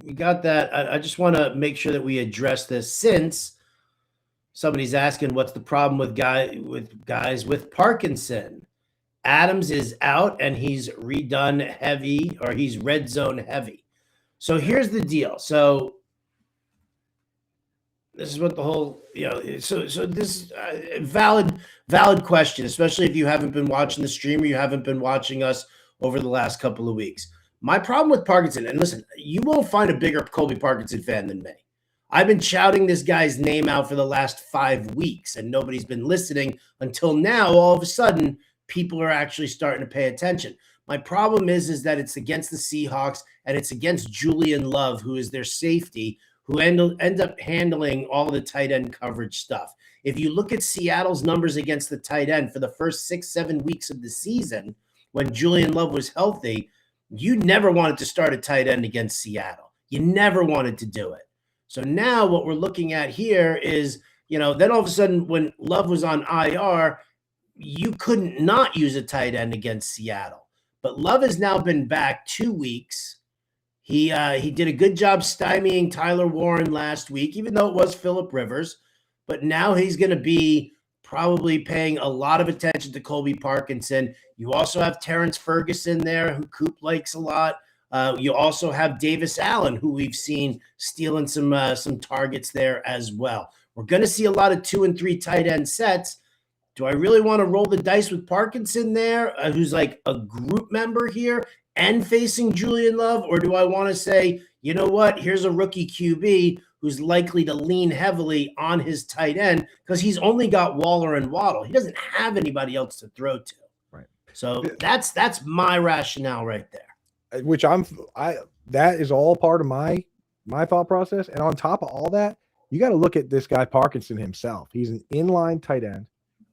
we got that. I just want to make sure that we address this since somebody's asking what's the problem with guys with Parkinson. Adams is out and he's redone heavy, or he's red zone heavy. So here's the deal. So this is what the whole, so this valid question, especially if you haven't been watching the stream or you haven't been watching us over the last couple of weeks. My problem with Parkinson, and listen, you won't find a bigger Colby Parkinson fan than me. I've been shouting this guy's name out for the last 5 weeks and nobody's been listening until now. All of a sudden, people are actually starting to pay attention. My problem is that it's against the Seahawks and it's against Julian Love, who is their safety, who end up handling all the tight end coverage stuff. If you look at Seattle's numbers against the tight end for the first 6-7 weeks of the season, when Julian Love was healthy, You never wanted to start a tight end against Seattle. You never wanted to do it. So now what we're looking at here is, then all of a sudden when Love was on IR, you couldn't not use a tight end against Seattle. But Love has now been back 2 weeks. He did a good job stymieing Tyler Warren last week, even though it was Phillip Rivers. But now he's going to be probably paying a lot of attention to Colby Parkinson. You also have Terrence Ferguson there, who Coop likes a lot. You also have Davis Allen, who we've seen stealing some targets there as well. We're going to see a lot of 2 and 3 tight end sets. Do I really want to roll the dice with Parkinson there, who's like a group member here and facing Julian Love? Or do I want to say, you know what, here's a rookie QB who's likely to lean heavily on his tight end because he's only got Waller and Waddle. He doesn't have anybody else to throw to. Right. So that's my rationale right there. Which that is all part of my thought process. And on top of all that, you got to look at this guy Parkinson himself. He's an inline tight end.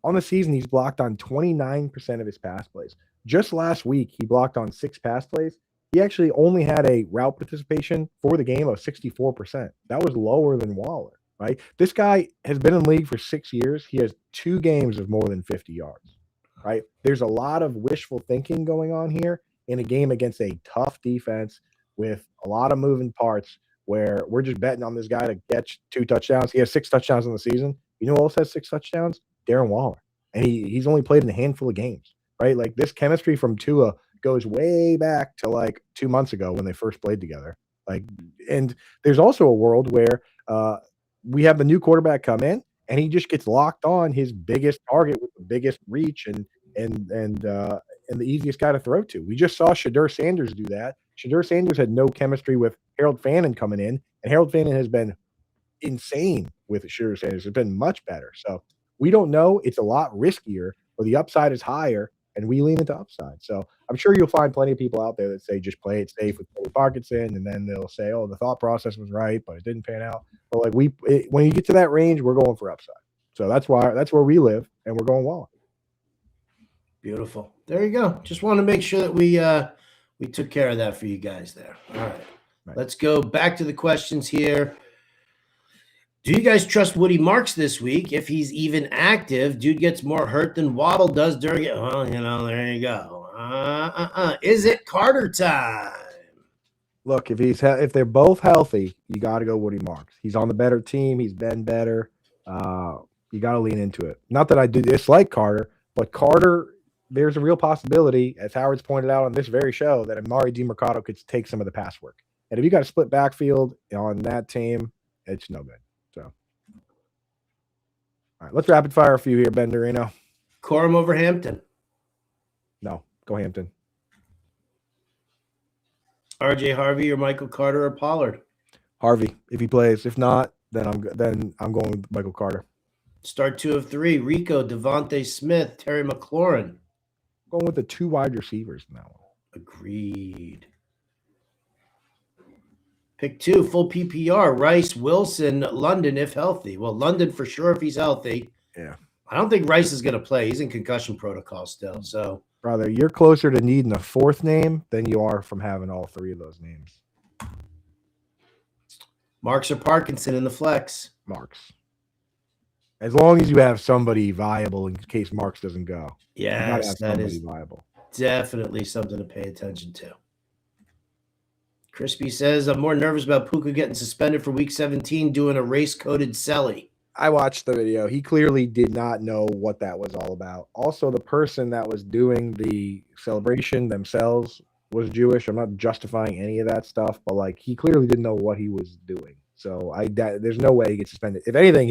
On the season, he's blocked on 29% of his pass plays. Just last week, he blocked on 6 pass plays. He actually only had a route participation for the game of 64%. That was lower than Waller, right? This guy has been in the league for 6 years. He has 2 games of more than 50 yards, right? There's a lot of wishful thinking going on here in a game against a tough defense with a lot of moving parts where we're just betting on this guy to get 2 touchdowns. He has 6 touchdowns in the season. You know who else has 6 touchdowns? Darren Waller. And he's only played in a handful of games, right? Like this chemistry from Tua goes way back to like 2 months ago when they first played together. And there's also a world where we have the new quarterback come in and he just gets locked on his biggest target with the biggest reach and the easiest guy to throw to. We just saw Shedeur Sanders do that. Shedeur Sanders had no chemistry with Harold Fannin coming in, and Harold Fannin has been insane with Shedeur Sanders. It's been much better. So we don't know. It's a lot riskier, or the upside is higher, and we lean into upside. So I'm sure you'll find plenty of people out there that say just play it safe with Colby Parkinson, and then they'll say, oh, the thought process was right, but it didn't pan out. But when you get to that range, we're going for upside. So that's where we live, and we're going Waller. Beautiful. There you go. Just want to make sure that we took care of that for you guys there. All right. Let's go back to the questions here. Do you guys trust Woody Marks this week? If he's even active, dude gets more hurt than Waddle does during it. Well, there you go. Is it Carter time? Look, if they're both healthy, you got to go Woody Marks. He's on the better team. He's been better. You got to lean into it. Not that I dislike Carter, but Carter, there's a real possibility, as Howard's pointed out on this very show, that Amari DiMercato could take some of the pass work. And if you got a split backfield on that team, it's no good. So, all right, let's rapid fire a few here, Ben Dorino. Corum over Hampton. No, go Hampton. RJ Harvey or Michael Carter or Pollard? Harvey, if he plays. If not, then I'm going with Michael Carter. Start 2 of 3. Rico, Devontae Smith, Terry McLaurin. Going with the 2 wide receivers in that one. Agreed. Pick 2, full PPR. Rice, Wilson, London, if healthy. Well, London for sure if he's healthy. Yeah. I don't think Rice is going to play. He's in concussion protocol still. So, brother, you're closer to needing a 4th name than you are from having all 3 of those names. Marks or Parkinson in the flex? Marks. As long as you have somebody viable in case Marks doesn't go. Yes, that is viable. Definitely something to pay attention to. Crispy says, I'm more nervous about Puka getting suspended for week 17 doing a race-coded celly. I watched the video. He clearly did not know what that was all about. Also, the person that was doing the celebration themselves was Jewish. I'm not justifying any of that stuff, but he clearly didn't know what he was doing. So there's no way he gets suspended. If anything,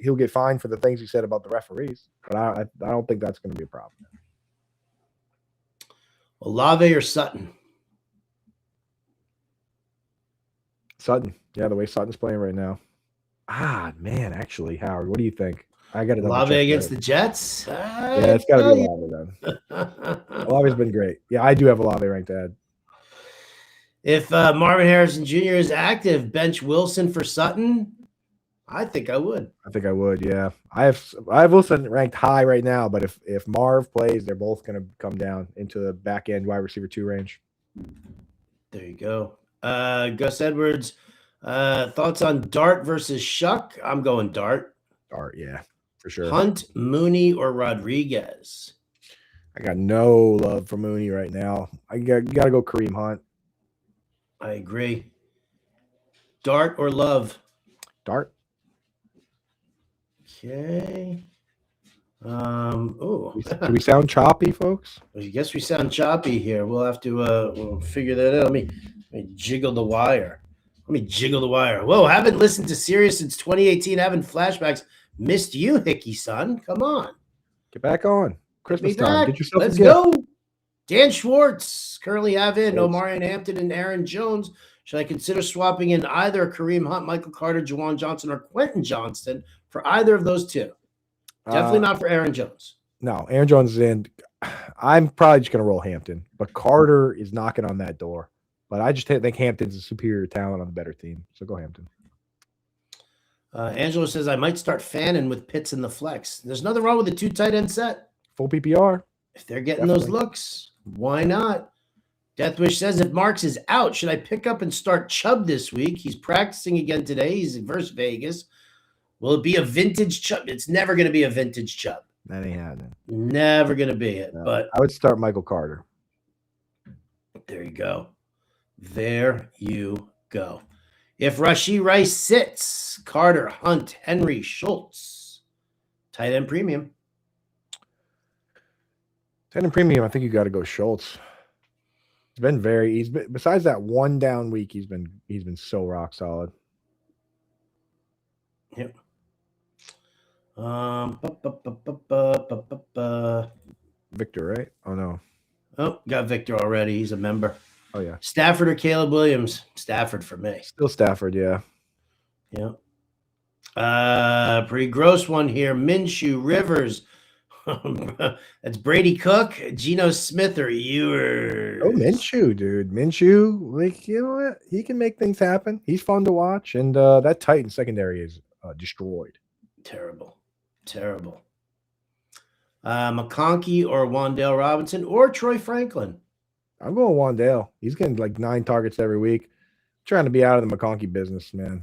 he'll get fined for the things he said about the referees. But I don't think that's going to be a problem. Olave or Sutton? Sutton. Yeah, the way Sutton's playing right now. Man, actually, Howard, what do you think? I got to Olave against the Jets? Yeah, it's got to be Olave then. Olave's been great. Yeah, I do have Olave ranked ahead. If Marvin Harrison Jr. is active, bench Wilson for Sutton? I think I would. Yeah. I have Wilson ranked high right now, but if Marv plays, they're both going to come down into the back end wide receiver 2 range. There you go. Gus Edwards, thoughts on Dart versus Shuck? I'm going Dart. Dart, yeah, for sure. Hunt, Mooney, or Rodriguez? I got no love for Mooney right now. You got to go Kareem Hunt. I agree. Dart or Love? Dart. Okay. Oh, Do we sound choppy, folks? I guess we sound choppy here. We'll have to we'll figure that out. Let me jiggle the wire. Whoa, haven't listened to Sirius since 2018. Having flashbacks. Missed you, Hickey son. Come on. Get back on. Christmas Get me time. back. Get yourself Let's a gift. go. Dan Schwartz currently have in Yes. Omarion Hampton and Aaron Jones. Should I consider swapping in either Kareem Hunt, Michael Carter, Juwan Johnson, or Quentin Johnston for either of those two? Definitely not for Aaron Jones. No, Aaron Jones is in. I'm probably just going to roll Hampton, but Carter is knocking on that door. But I just think Hampton's a superior talent on the better team. So go Hampton. Angelo says, I might start fanning with Pitts in the flex. There's nothing wrong with the 2 tight end set. Full PPR. If they're getting those looks, why not? Deathwish says, if Marks is out, should I pick up and start Chubb this week? He's practicing again today. He's versus Vegas. Will it be a vintage Chubb? It's never going to be a vintage Chubb. That ain't happening. Never going to be it. No, but I would start Michael Carter. There you go. There you go. If Rashee Rice sits, Carter, Hunt, Henry, Schultz, tight end premium. Tight end premium, I think you got to go Schultz. He's been besides that one down week, he's been so rock solid. Yep. Victor, right? Oh no. Oh, got Victor already. He's a member. Oh yeah. Stafford or Caleb Williams? Stafford for me. Still Stafford, yeah. Yeah. Pretty gross one here. Minshew, Rivers. That's Brady Cook, Geno Smith, or Ewers. Oh, Minshew, dude. Minshew, like, you know what? He can make things happen. He's fun to watch. And that Titan secondary is destroyed. Terrible. McConkey or Wan'Dale Robinson or Troy Franklin? I'm going Wan'Dale. He's getting like 9 targets every week. Trying to be out of the McConkey business, man.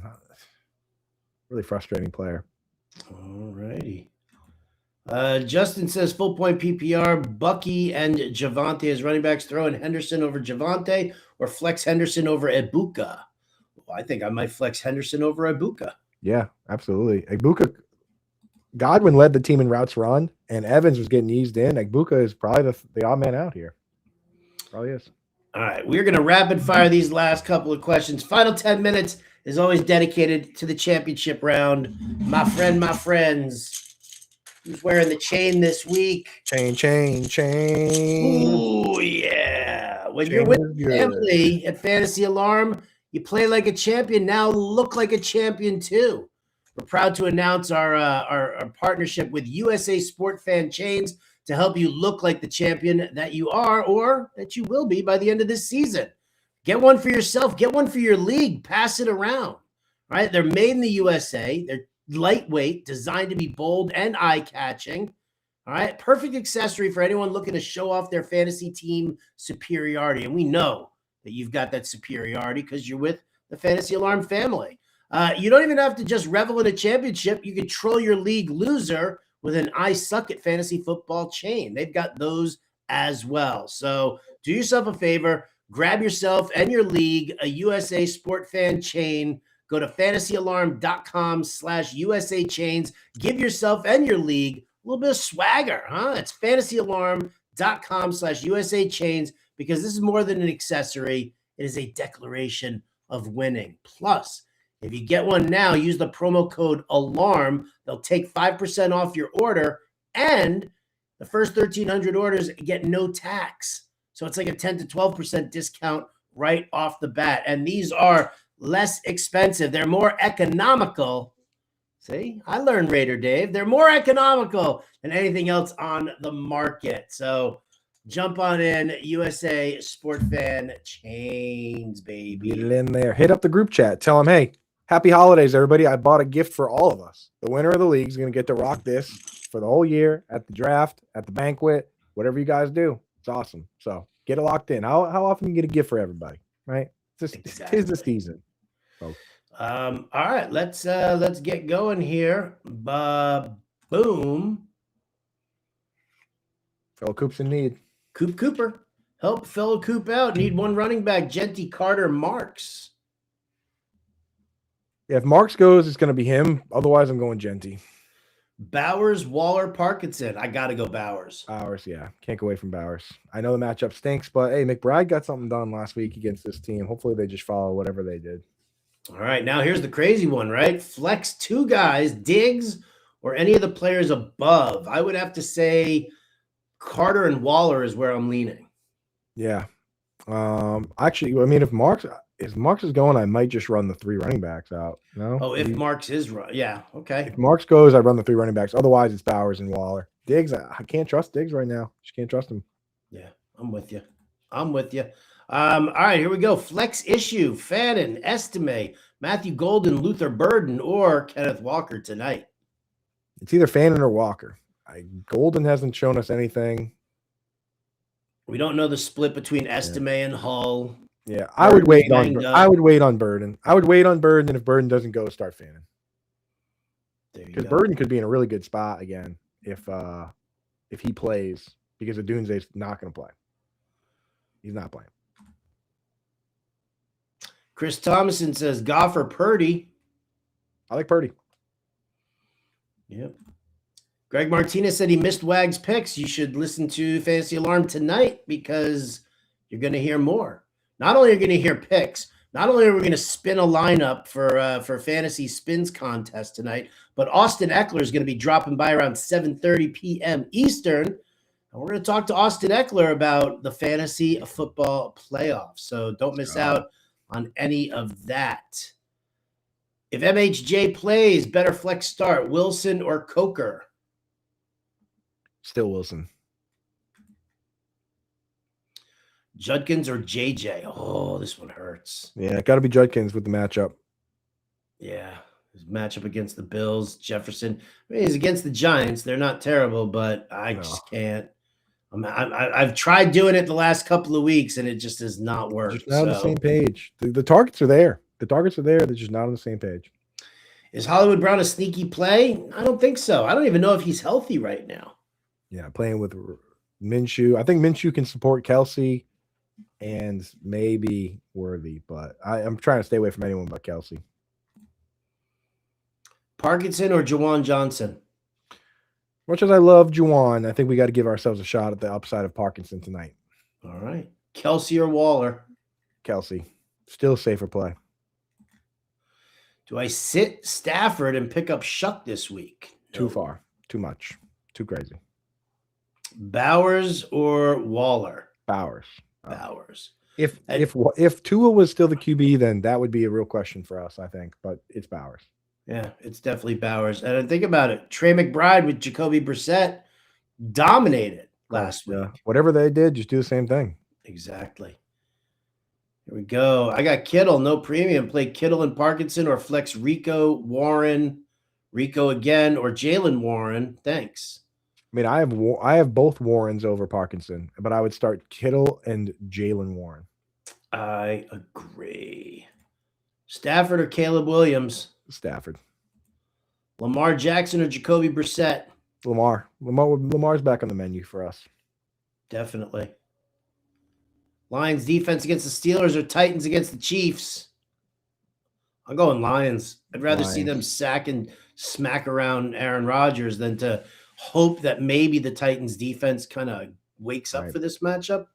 Really frustrating player. All righty. Justin says full point PPR, Bucky and Javante as running backs, throwing Henderson over Javante or flex Henderson over Ibuka. Well, I think I might flex Henderson over Ibuka. Yeah, absolutely. Ibuka, Godwin led the team in routes run, and Evans was getting eased in. Ibuka is probably the odd man out here. Probably is. All right, we're going to rapid fire these last couple of questions. Final 10 minutes is always dedicated to the championship round. My friends. Who's wearing the chain this week? Chain. Oh, yeah. When you're with the family at Fantasy Alarm, you play like a champion. Now look like a champion, too. We're proud to announce our partnership with USA Sport Fan Chains to help you look like the champion that you are or that you will be by the end of this season. Get one for yourself. Get one for your league. Pass it around. All right? They're made in the USA. They're lightweight, designed to be bold and eye-catching. All right, perfect accessory for anyone looking to show off their fantasy team superiority. And we know that you've got that superiority because you're with the Fantasy Alarm family. You don't even have to just revel in a championship. You can troll your league loser with an I suck at fantasy football chain. They've got those as well. So do yourself a favor, grab yourself and your league a USA Sport Fan chain. Go to fantasyalarm.com/USA chains. Give yourself and your league a little bit of swagger, huh? It's fantasyalarm.com/USA chains because this is more than an accessory. It is a declaration of winning. Plus, if you get one now, use the promo code ALARM. They'll take 5% off your order, and the first 1,300 orders get no tax. So it's like a 10 to 12% discount right off the bat. And these are less expensive. They're more economical. See, I learned Raider Dave. They're more economical than anything else on the market. So jump on in, USA Sport Fan Chains, baby. Get it in there. Hit up the group chat. Tell them, hey, happy holidays, everybody. I bought a gift for all of us. The winner of the league is going to get to rock this for the whole year at the draft, at the banquet, whatever you guys do. It's awesome. So Get it locked in. How often you get a gift for everybody, right? It's the Exactly. season. folks. All right, let's get going here. Boom. Fellow Coops in need. Coop Cooper. Help fellow Coop out. Need one running back. Genty, Carter, Marks. Yeah, if Marks goes, it's going to be him. Otherwise, I'm going Genty. Bowers, Waller, Parkinson. I got to go Bowers. Bowers, yeah. Can't go away from Bowers. I know the matchup stinks, but hey, McBride got something done last week against this team. Hopefully they just follow whatever they did. All right, now here's the crazy one, right? Flex two guys, Diggs or any of the players above. I would have to say Carter and Waller is where I'm leaning. Yeah. Actually, I mean, if Marks is going, I might just run the 3 running backs out. No. Oh, if Marks is right. Yeah. Okay. If Marks goes, I run the 3 running backs. Otherwise, it's Bowers and Waller. Diggs, I can't trust Diggs right now. Just can't trust him. Yeah, I'm with you. All right, here we go. Flex issue. Fannin, Estime, Matthew Golden, Luther Burden, or Kenneth Walker tonight. It's either Fannin or Walker. Golden hasn't shown us anything. We don't know the split between Estime and Hull. Yeah, I would wait on Burden. I would wait on Burden, and if Burden doesn't go, start Fannin. Because Burden could be in a really good spot again if he plays, because Odunze's not going to play. He's not playing. Chris Thomason says Goff or Purdy. I like Purdy. Yep. Greg Martinez said he missed Wag's picks. You should listen to Fantasy Alarm tonight because you're going to hear more. Not only are you going to hear picks, not only are we going to spin a lineup for Fantasy Spins contest tonight, but Austin Eckler is going to be dropping by around 7:30 p.m. Eastern. And we're going to talk to Austin Eckler about the fantasy football playoffs. So don't miss out on any of that. If MHJ plays, better flex start, Wilson or Coker? Still Wilson. Judkins or JJ? Oh, this one hurts. Yeah, got to be Judkins with the matchup. Yeah, his matchup against the Bills, Jefferson. I mean, he's against the Giants. They're not terrible, but I just can't. I've tried doing it the last couple of weeks, and it just does not work. Just not on the same page. The targets are there. The targets are there. They're just not on the same page. Is Hollywood Brown a sneaky play? I don't think so. I don't even know if he's healthy right now. Yeah, playing with Minshew. I think Minshew can support Kelsey and maybe Worthy, but I'm trying to stay away from anyone but Kelsey. Parkinson or Juwan Johnson? Much as I love Juwan, I think we got to give ourselves a shot at the upside of Parkinson tonight. All right. Kelsey or Waller? Kelsey. Still safer play. Do I sit Stafford and pick up Shuck this week? No. Too far. Too much. Too crazy. Bowers or Waller? Bowers. Bowers. If Tua was still the QB, then that would be a real question for us, I think. But it's Bowers. Yeah, it's definitely Bowers. And think about it. Trey McBride with Jacoby Brissett dominated last week. Whatever they did, just do the same thing. Exactly. Here we go. I got Kittle, no premium. Play Kittle and Parkinson or flex Rico, Warren, Rico again, or Jalen Warren. Thanks. I mean, I have both Warrens over Parkinson, but I would start Kittle and Jalen Warren. I agree. Stafford or Caleb Williams? Stafford. Lamar Jackson or Jacoby Brissett? Lamar's back on the menu for us. Definitely. Lions defense against the Steelers or Titans against the Chiefs? I'm going Lions. I'd rather see them sack and smack around Aaron Rodgers than to hope that maybe the Titans defense kind of wakes up for this matchup.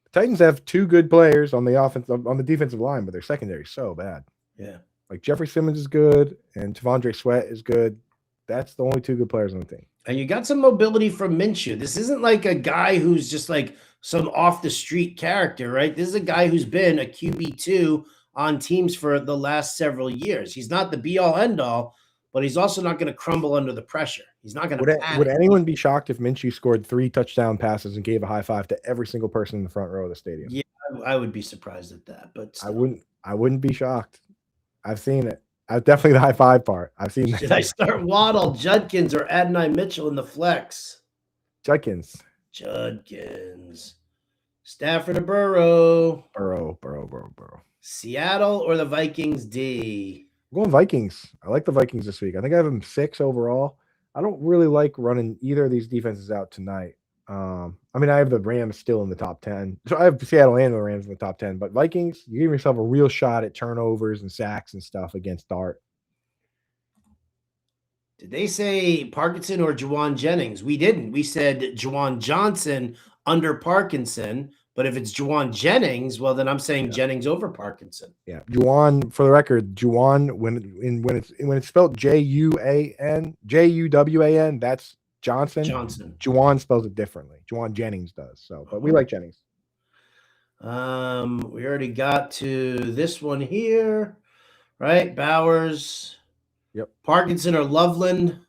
The Titans have 2 good players on the defensive line, but their secondary is so bad. Yeah. Like Jeffrey Simmons is good and Tavondre Sweat is good. That's the only 2 good players on the team. And you got some mobility from Minshew. This isn't like a guy who's just like some off the street character, right? This is a guy who's been a QB2 on teams for the last several years. He's not the be all end all, but he's also not going to crumble under the pressure. He's not going to panic. Would anyone be shocked if Minshew scored 3 touchdown passes and gave a high five to every single person in the front row of the stadium? Yeah, I would be surprised at that, but still. I wouldn't be shocked. I've seen it. Definitely the high five part. I've seen that. Should I start Waddle, Judkins, or Adonai Mitchell in the flex? Judkins. Stafford or Burrow? Burrow. Seattle or the Vikings D? I'm going Vikings. I like the Vikings this week. I think I have them 6 overall. I don't really like running either of these defenses out tonight. I mean, I have the Rams still in the top 10. So I have Seattle and the Rams in the top 10. But Vikings, you give yourself a real shot at turnovers and sacks and stuff against Dart. Did they say Parkinson or Juwan Jennings? We didn't. We said Juwan Johnson under Parkinson. But if it's Juwan Jennings, well, then I'm saying Jennings over Parkinson. Yeah, Juwan. For the record, Juwan when it's spelled Juwan, that's Johnson. Juwan spells it differently. Juwan Jennings does. So, but we like Jennings. We already got to this one here, right? Bowers. Yep. Parkinson or Loveland.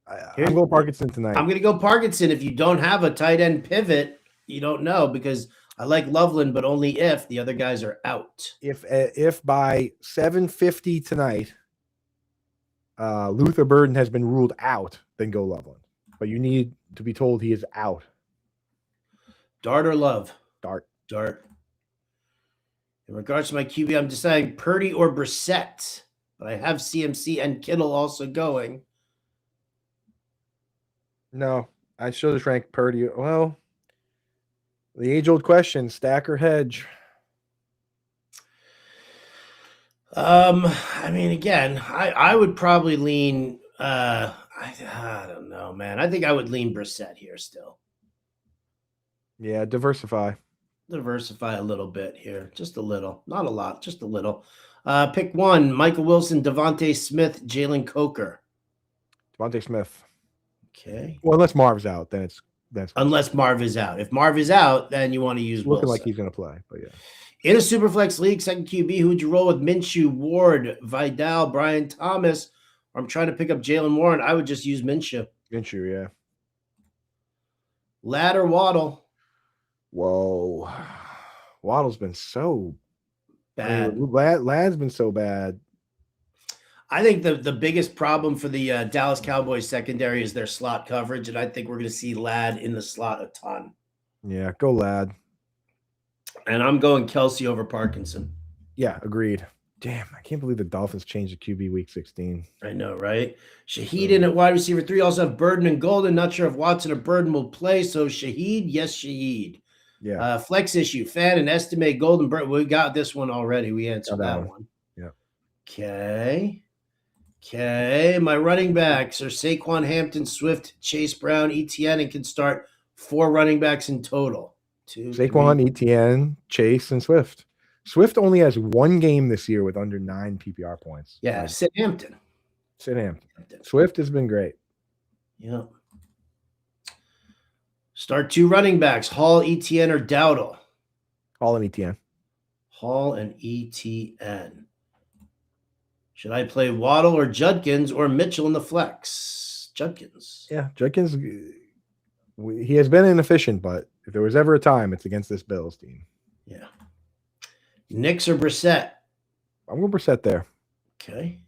I'm going Parkinson tonight. I'm going to go Parkinson. If you don't have a tight end pivot, you don't know, because I like Loveland, but only if the other guys are out. If by 7:50 tonight, Luther Burden has been ruled out, then go Loveland. But you need to be told he is out. Dart or Love? Dart. In regards to my QB, I'm deciding Purdy or Brissett, but I have CMC and Kittle also going. No, I still just rank Purdy. Well, the age-old question: stack or hedge? I mean, again, I would probably lean. I don't know, man. I think I would lean Brissett here still. Yeah, diversify a little bit here, just a little, not a lot, just a little. Pick one: Michael Wilson, Devontae Smith, Jalen Coker. Devontae Smith. Okay. Well, unless Marv's out, then that's unless Marv is out. If Marv is out, then you want to use looking Wilson. like he's going to play. But yeah. In a Superflex league, second QB, who would you roll with? Minshew, Ward, Vidal, Brian Thomas? Or I'm trying to pick up Jalen Warren. I would just use Minshew. Yeah. Ladd or Waddle? Whoa. Waddle's been so bad. Ladd's been so bad. I think the biggest problem for the Dallas Cowboys secondary is their slot coverage, and I think we're going to see Ladd in the slot a ton. Yeah, go Ladd. And I'm going Kelsey over Parkinson. Yeah, agreed. Damn, I can't believe the Dolphins changed the QB week 16. I know, right? Shaheed in at wide receiver 3. Also have Burden and Golden. Not sure if Watson or Burden will play. So Shaheed, yes, Shaheed. Yeah. Flex issue, Fan and Estimate, Golden, Burden. We got this one already. We answered that one. Yeah. Okay. My running backs are Saquon, Hampton, Swift, Chase Brown, ETN, and can start 4 running backs in total. Saquon, ETN, Chase, and Swift. Swift only has 1 game this year with under 9 PPR points. Yeah, Sid Hampton. Swift has been great. Yeah. Start 2 running backs, Hall, ETN, or Dowdle. Hall and ETN. Should I play Waddle or Judkins or Mitchell in the flex? Judkins. Yeah, Judkins. He has been inefficient, but if there was ever a time, it's against this Bills team. Yeah. Nix or Brissett? I'm going Brissett there. Okay.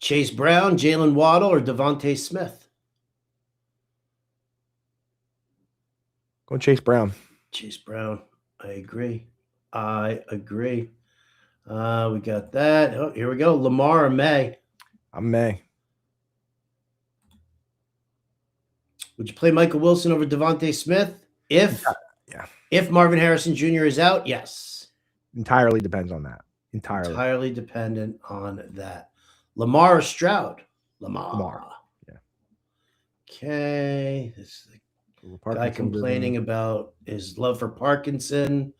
Chase Brown, Jalen Waddle, or Devontae Smith? Going Chase Brown. I agree. We got that. Oh, here we go. Lamar or May? I'm May. Would you play Michael Wilson over Devontae Smith? If Marvin Harrison Jr. is out, yes. Entirely depends on that. Entirely dependent on that. Lamar or Stroud? Lamar. Yeah. Okay. This is the guy complaining about his love for Parkinson.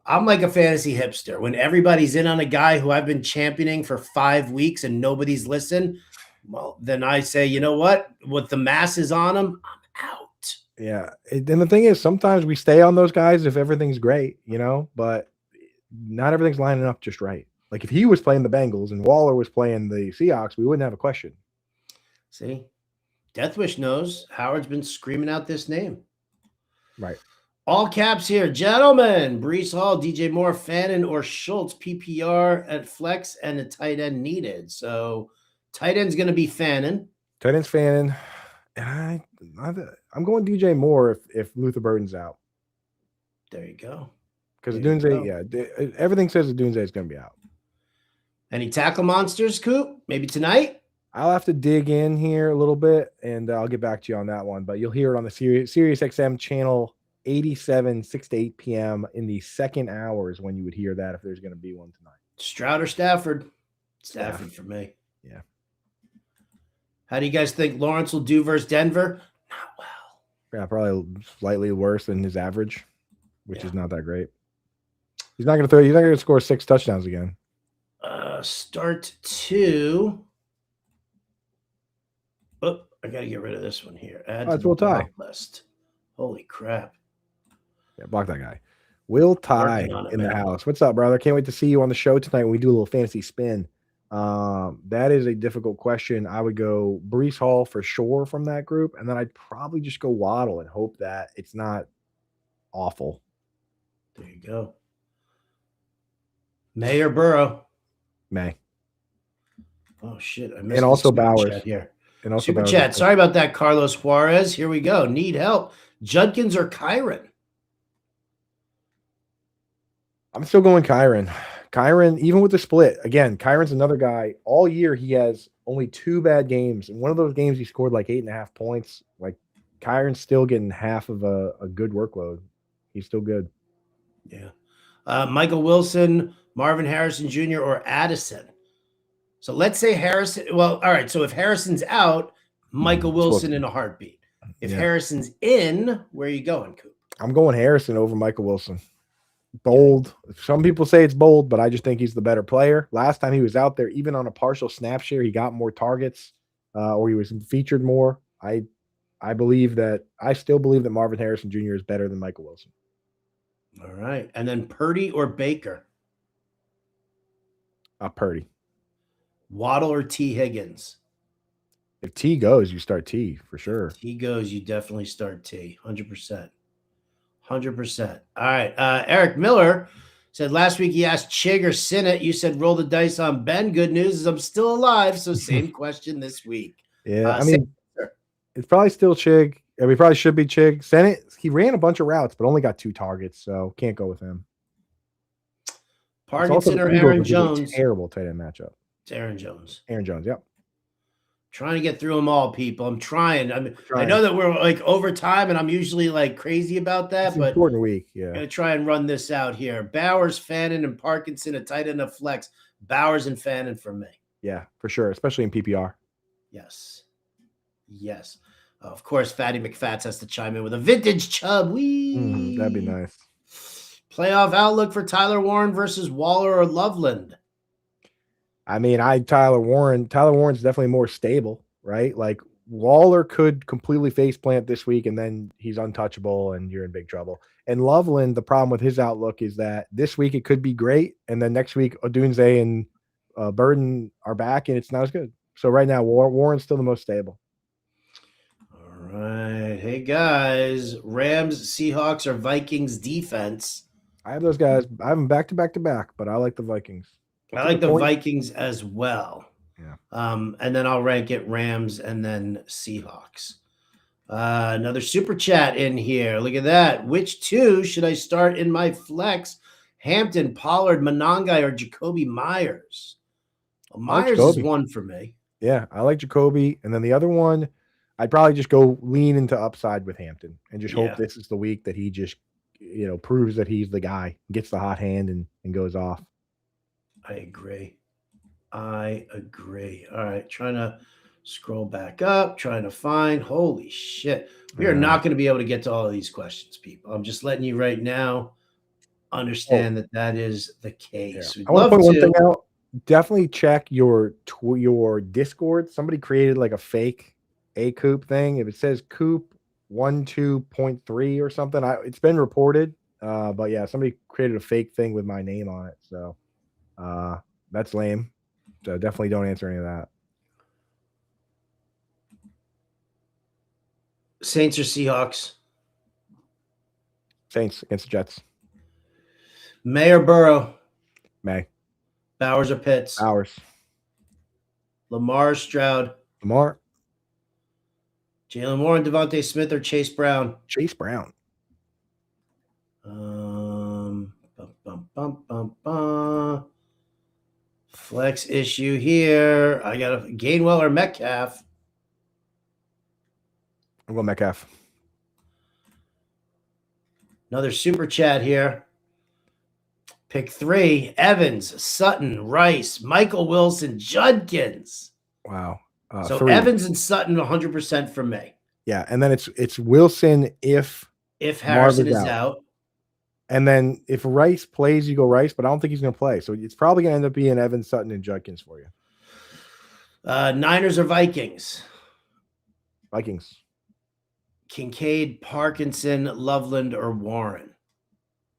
I'm like a fantasy hipster. When everybody's in on a guy who I've been championing for 5 weeks and nobody's listened, well, then I say, you know what? With the masses on him, I'm out. Yeah. And the thing is, sometimes we stay on those guys if everything's great, but not everything's lining up just right. Like if he was playing the Bengals and Waller was playing the Seahawks, we wouldn't have a question. See? Deathwish knows. Howard's been screaming out this name. Right. All caps here, gentlemen. Breece Hall, DJ Moore, Fannin, or Schultz, PPR at flex, and a tight end needed. So tight end's going to be Fannin. Tight end's Fannin. And I'm going DJ Moore if Luther Burden's out. There you go. Because There you Dunze, everything says that Dunze is going to be out. Any tackle monsters, Coop? Maybe tonight? I'll have to dig in here a little bit, and I'll get back to you on that one. But you'll hear it on the Sirius XM channel 87, 6 to 8 p.m. in the second hours when you would hear that if there's going to be one tonight. Stroud or Stafford? Stafford for me. Yeah. How do you guys think Lawrence will do versus Denver? Not well. Yeah, probably slightly worse than his average, which is not that great. He's not going to score 6 touchdowns again. Start 2. Oh, I got to get rid of this one here. Add to the tie list. Holy crap. Yeah, block that guy. Will Ty in the house. What's up, brother? Can't wait to see you on the show tonight when we do a little fantasy spin. That is a difficult question. I would go Breece Hall for sure from that group, and then I'd probably just go Waddle and hope that it's not awful. There you go. May or Burrow? May. Oh, shit. I missed and also Bowers. Here. And also Super Bowers. chat. Sorry about that, Carlos Juarez. Here we go. Need help. Judkins or Kyron? I'm still going Kyron. Kyron, even with the split, again, Kyron's another guy. All year, he has only 2 bad games. In one of those games, he scored like 8.5 points. Like, Kyron's still getting half of a good workload. He's still good. Yeah. Michael Wilson, Marvin Harrison Jr., or Addison. So let's say Harrison. Well, all right. So if Harrison's out, Michael Wilson in a heartbeat. If Harrison's in, where are you going, Coop? I'm going Harrison over Michael Wilson. Bold. Some people say it's bold, but I just think he's the better player. Last time he was out there, even on a partial snap share, he got more targets, or he was featured more. I still believe that Marvin Harrison Jr. is better than Michael Wilson. All right. And then Purdy or Baker? Purdy. Waddle or T. Higgins? If T goes, you start T for sure. T goes, you definitely start T. 100%. 100%. All right. Eric Miller said last week he asked Chig or Sinnott. You said roll the dice on Ben. Good news is I'm still alive. So same question this week. Yeah. It's probably still Chig. We probably should be Chig. Sinnott, he ran a bunch of routes, but only got 2 targets. So can't go with him. Parkinson or Aaron Jones? Terrible tight end matchup. It's Aaron Jones. Aaron Jones, yep. Trying to get through them all, people. I'm trying. I know that we're like over time, and I'm usually like crazy about that, it's but important week. Yeah. I'm gonna try and run this out here. Bowers, Fannin, and Parkinson, a tight end of flex. Bowers and Fannin for me. Yeah, for sure, especially in PPR. Yes. Of course, Fatty McFats has to chime in with a vintage Chubb. That'd be nice. Playoff outlook for Tyler Warren versus Waller or Loveland. I mean, Tyler Warren's definitely more stable, right? Like Waller could completely face plant this week and then he's untouchable and you're in big trouble. And Loveland, the problem with his outlook is that this week it could be great. And then next week, Odunze and Burden are back and it's not as good. So right now, Warren's still the most stable. All right. Hey, guys, Rams, Seahawks, or Vikings defense? I have those guys. I have them back to back to back, but I like the Vikings. I like the Vikings as well. Yeah. And then I'll rank it Rams and then Seahawks. Another super chat in here. Look at that. Which 2 should I start in my flex? Hampton, Pollard, Monangai, or Jacoby Myers? Well, Myers is 1 for me. Yeah, I like Jacoby. And then the other one, I'd probably just go lean into upside with Hampton and just hope this is the week that he just, proves that he's the guy, gets the hot hand and goes off. I agree. All right. Trying to scroll back up, trying to find. Holy shit. We are not going to be able to get to all of these questions, people. I'm just letting you right now understand that is the case. I want to point one thing out. Definitely check your Discord. Somebody created like a fake Coop thing. If it says Coop 12.3 or something, it's been reported. But yeah, somebody created a fake thing with my name on it. So that's lame. So definitely don't answer any of that. Saints or Seahawks? Saints against the Jets. May or Burrow? May. Bowers or Pitts? Bowers. Lamar or Stroud? Lamar. Jalen Warren, Devontae Smith, or Chase Brown? Chase Brown. Bum, bum, bum, bum, bum. Flex issue here. I got a Gainwell or Metcalf. I'm going Metcalf. Another super chat here. Pick 3. Evans, Sutton, Rice, Michael Wilson, Judkins. Wow. So 3. Evans and Sutton 100% for me. Yeah, and then it's Wilson if Harrison Marvin's is out. And then if Rice plays, you go Rice, but I don't think he's going to play. So it's probably going to end up being Evans, Sutton, and Judkins for you. Niners or Vikings? Vikings. Kincaid, Parkinson, Loveland, or Warren?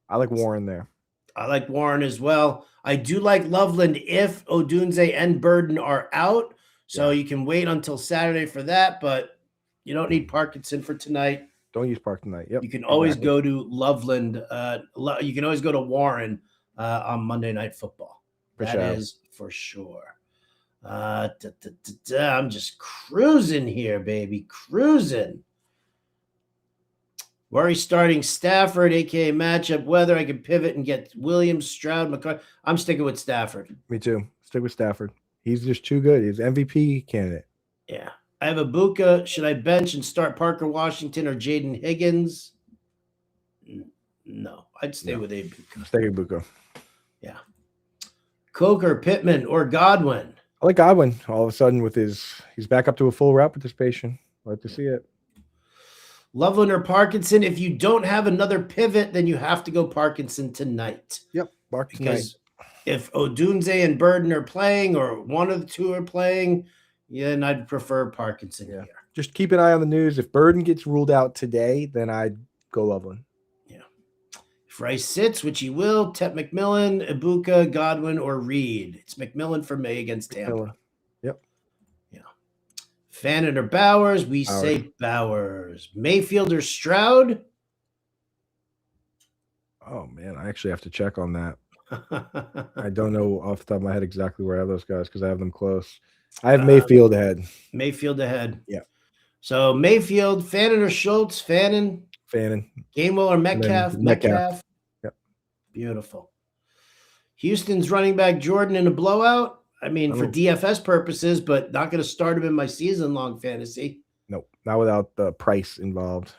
I like Warren there. I like Warren as well. I do like Loveland if Odunze and Burden are out. So you can wait until Saturday for that, but you don't need Parkinson for tonight. Don't use Park tonight. Yep. You can always go to Loveland. You can always go to Warren on Monday Night Football. That is for sure. I'm just cruising here, baby. Cruising. Worry starting Stafford, a.k.a. matchup weather. I can pivot and get Williams, Stroud, McCarthy. I'm sticking with Stafford. Me too. Stick with Stafford. He's just too good. He's MVP candidate. Yeah. I have Ibuka. Should I bench and start Parker Washington or Jaden Higgins? No. I'd stay with Ibuka. Stay with Ibuka. Yeah. Coker, Pittman, or Godwin? I like Godwin. All of a sudden he's back up to a full rep participation. Like to see it. Loveland or Parkinson? If you don't have another pivot, then you have to go Parkinson tonight. Yep, Parkinson. Because if Odunze and Burden are playing, or one of the two are playing, then I'd prefer Parkinson here. Just keep an eye on the news. If Burden gets ruled out today, then I'd go Loveland. Yeah. If Rice sits, which he will, Tep McMillan, Ibuka, Godwin, or Reed. It's McMillan for me against Tampa. Yep. Yeah. Fannin or Bowers? We say Bowers. Mayfield or Stroud? Oh, man. I actually have to check on that. I don't know off the top of my head exactly where I have those guys because I have them close. I have Mayfield ahead. Mayfield ahead. Yeah. So Mayfield, Fannin or Schultz? Fannin. Gainwell or Metcalf? Metcalf. Yep. Beautiful. Houston's running back Jordan in a blowout. I mean, for DFS purposes, but not going to start him in my season-long fantasy. Nope, not without the price involved.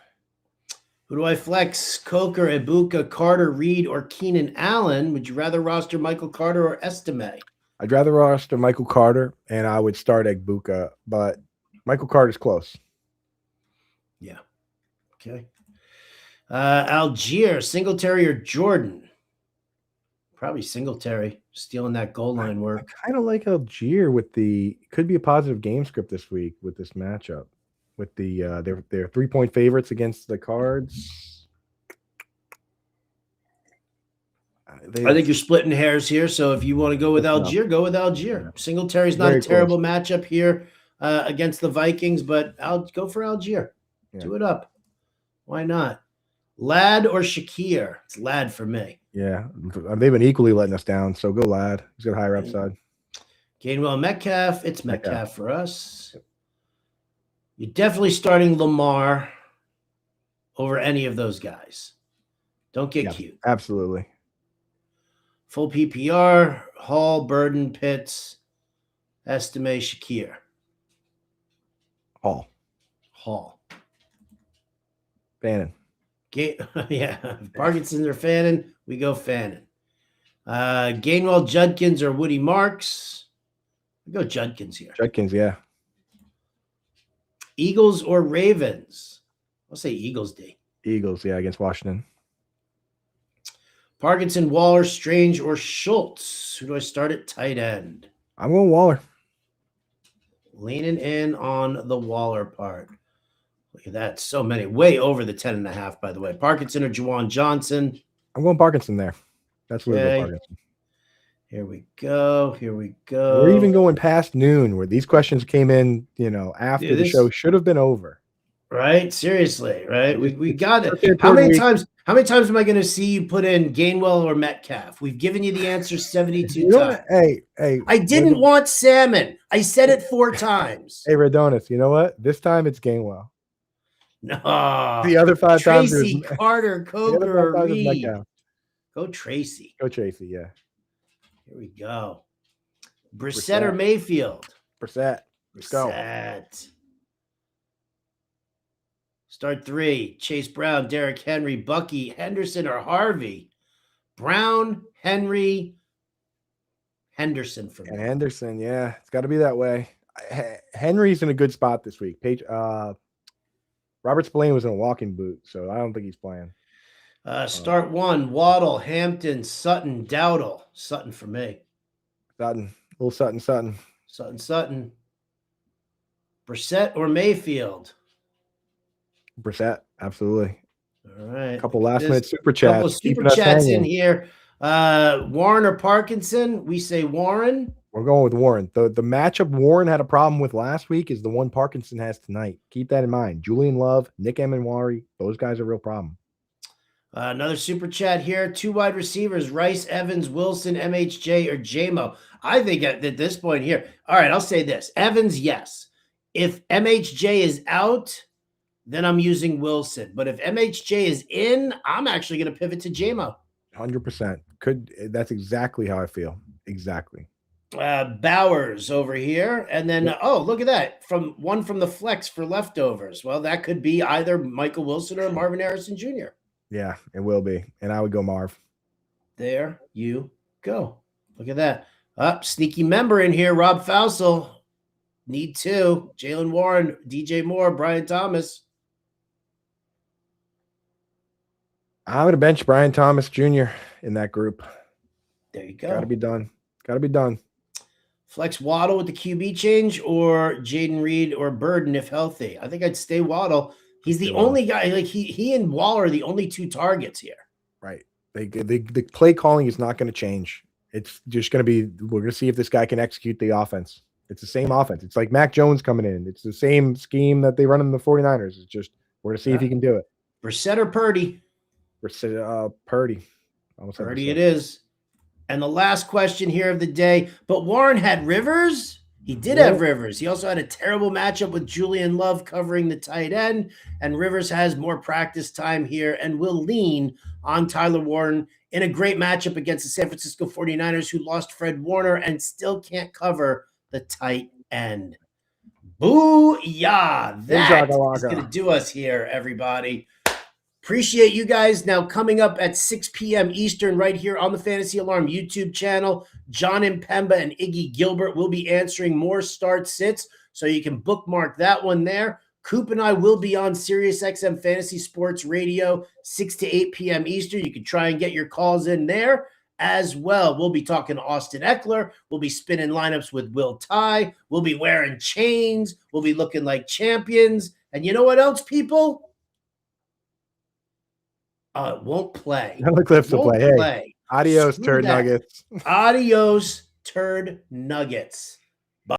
Who do I flex? Coker, Ibuka, Carter, Reed, or Keenan Allen? Would you rather roster Michael Carter or Estime? I'd rather roster Michael Carter, and I would start Ibuka, but Michael Carter's close. Yeah. Okay. Algier, Singletary, or Jordan? Probably Singletary, stealing that goal line work. I kind of like Algier could be a positive game script this week with this matchup. With the their 3-point favorites against the Cards. I think you're splitting hairs here. So if you want to go with Algier, go with Algier. Yeah. Singletary's not a terrible matchup here against the Vikings, but I'll go for Algier. Yeah. Do it up. Why not? Lad or Shakir? It's Lad for me. Yeah, they've been equally letting us down. So go Lad. He's got a higher upside. Gainwell, Metcalf. It's Metcalf for us. You're definitely starting Lamar over any of those guys. Don't get cute. Absolutely. Full PPR, Hall, Burden, Pitts, Estime, Shakir. Hall. Fannin. Yeah. Parkinson or Fannin, we go Fannin. Gainwell, Judkins, or Woody Marks. We go Judkins here. Judkins, yeah. Eagles or Ravens? I'll say Eagles, D. Eagles, yeah, against Washington. Parkinson, Waller, Strange, or Schultz? Who do I start at tight end? I'm going Waller. Leaning in on the Waller part. Look at that. So many. Way over the 10.5, by the way. Parkinson or Juwan Johnson? I'm going Parkinson there. That's where Parkinson. Here we go. We're even going past noon where these questions came in, after the show should have been over. Right? Seriously, right? We got it. How many times am I going to see you put in Gainwell or Metcalf? We've given you the answer 72 times. Hey. I didn't want salmon. I said it 4 times. Hey, Radonis, you know what? This time it's Gainwell. No. The other 5 times is Tracy, Carter, the other Coker, 5 or times is Reed. Metcalf. Go Tracy. Go Tracy, yeah. Here we go. Brissett or Mayfield? Brissett. Let's go. Brissett. Start 3. Chase Brown, Derrick Henry, Bucky, Henderson, or Harvey? Brown, Henry, Henderson for me. And Henderson, yeah. It's got to be that way. Henry's in a good spot this week. Robert Spillane was in a walking boot, so I don't think he's playing. Start 1. Waddle, Hampton, Sutton, Dowdle. Sutton for me. Sutton. Little Sutton. Sutton. Brissett or Mayfield? Brissett, absolutely. All right. A couple last-minute super chats. Couple super chats in here. Warren or Parkinson? We say Warren. We're going with Warren. The matchup Warren had a problem with last week is the one Parkinson has tonight. Keep that in mind. Julian Love, Nick Emanwari, those guys are a real problem. Another super chat here. 2 wide receivers, Rice, Evans, Wilson, MHJ, or JMO. I think at this point here, all right, I'll say this. Evans, yes. If MHJ is out, then I'm using Wilson. But if MHJ is in, I'm actually going to pivot to JMO. 100%. That's exactly how I feel. Exactly. Bowers over here. And then, oh, look at that. From the flex for leftovers. Well, that could be either Michael Wilson or Marvin Harrison Jr. Yeah, it will be. And I would go Marv. There you go. Look at that. Sneaky member in here, Rob Fousel. Need 2. Jaylen Warren, DJ Moore, Brian Thomas. I'm going to bench Brian Thomas Jr. in that group. There you go. Got to be done. Flex Waddle with the QB change or Jaden Reed or Burden if healthy. I think I'd stay Waddle. He's the only guy. Like he and Waller are the only 2 targets here. Right. The play calling is not going to change. It's just going to be, we're going to see if this guy can execute the offense. It's the same offense. It's like Mac Jones coming in. It's the same scheme that they run in the 49ers. It's just, we're going to see if he can do it. Brissett or Purdy? Purdy. Purdy it is. And the last question here of the day, but Warren had Rivers? He did have Rivers. He also had a terrible matchup with Julian Love covering the tight end, and Rivers has more practice time here and will lean on Tyler Warren in a great matchup against the San Francisco 49ers, who lost Fred Warner and still can't cover the tight end. Booyah! That is going to do us here, everybody. Appreciate you guys. Now coming up at 6 p.m. Eastern right here on the Fantasy Alarm YouTube channel, John Impemba and Iggy Gilbert will be answering more start sits, so you can bookmark that one there. Coop and I will be on SiriusXM Fantasy Sports Radio 6 to 8 p.m. Eastern. You can try and get your calls in there as well. We'll be talking to Austin Eckler. We'll be spinning lineups with Will Tye. We'll be wearing chains. We'll be looking like champions. And you know what else, people? It won't play. The clips will play. Hey, adios, turd nuggets. Adios, turd nuggets.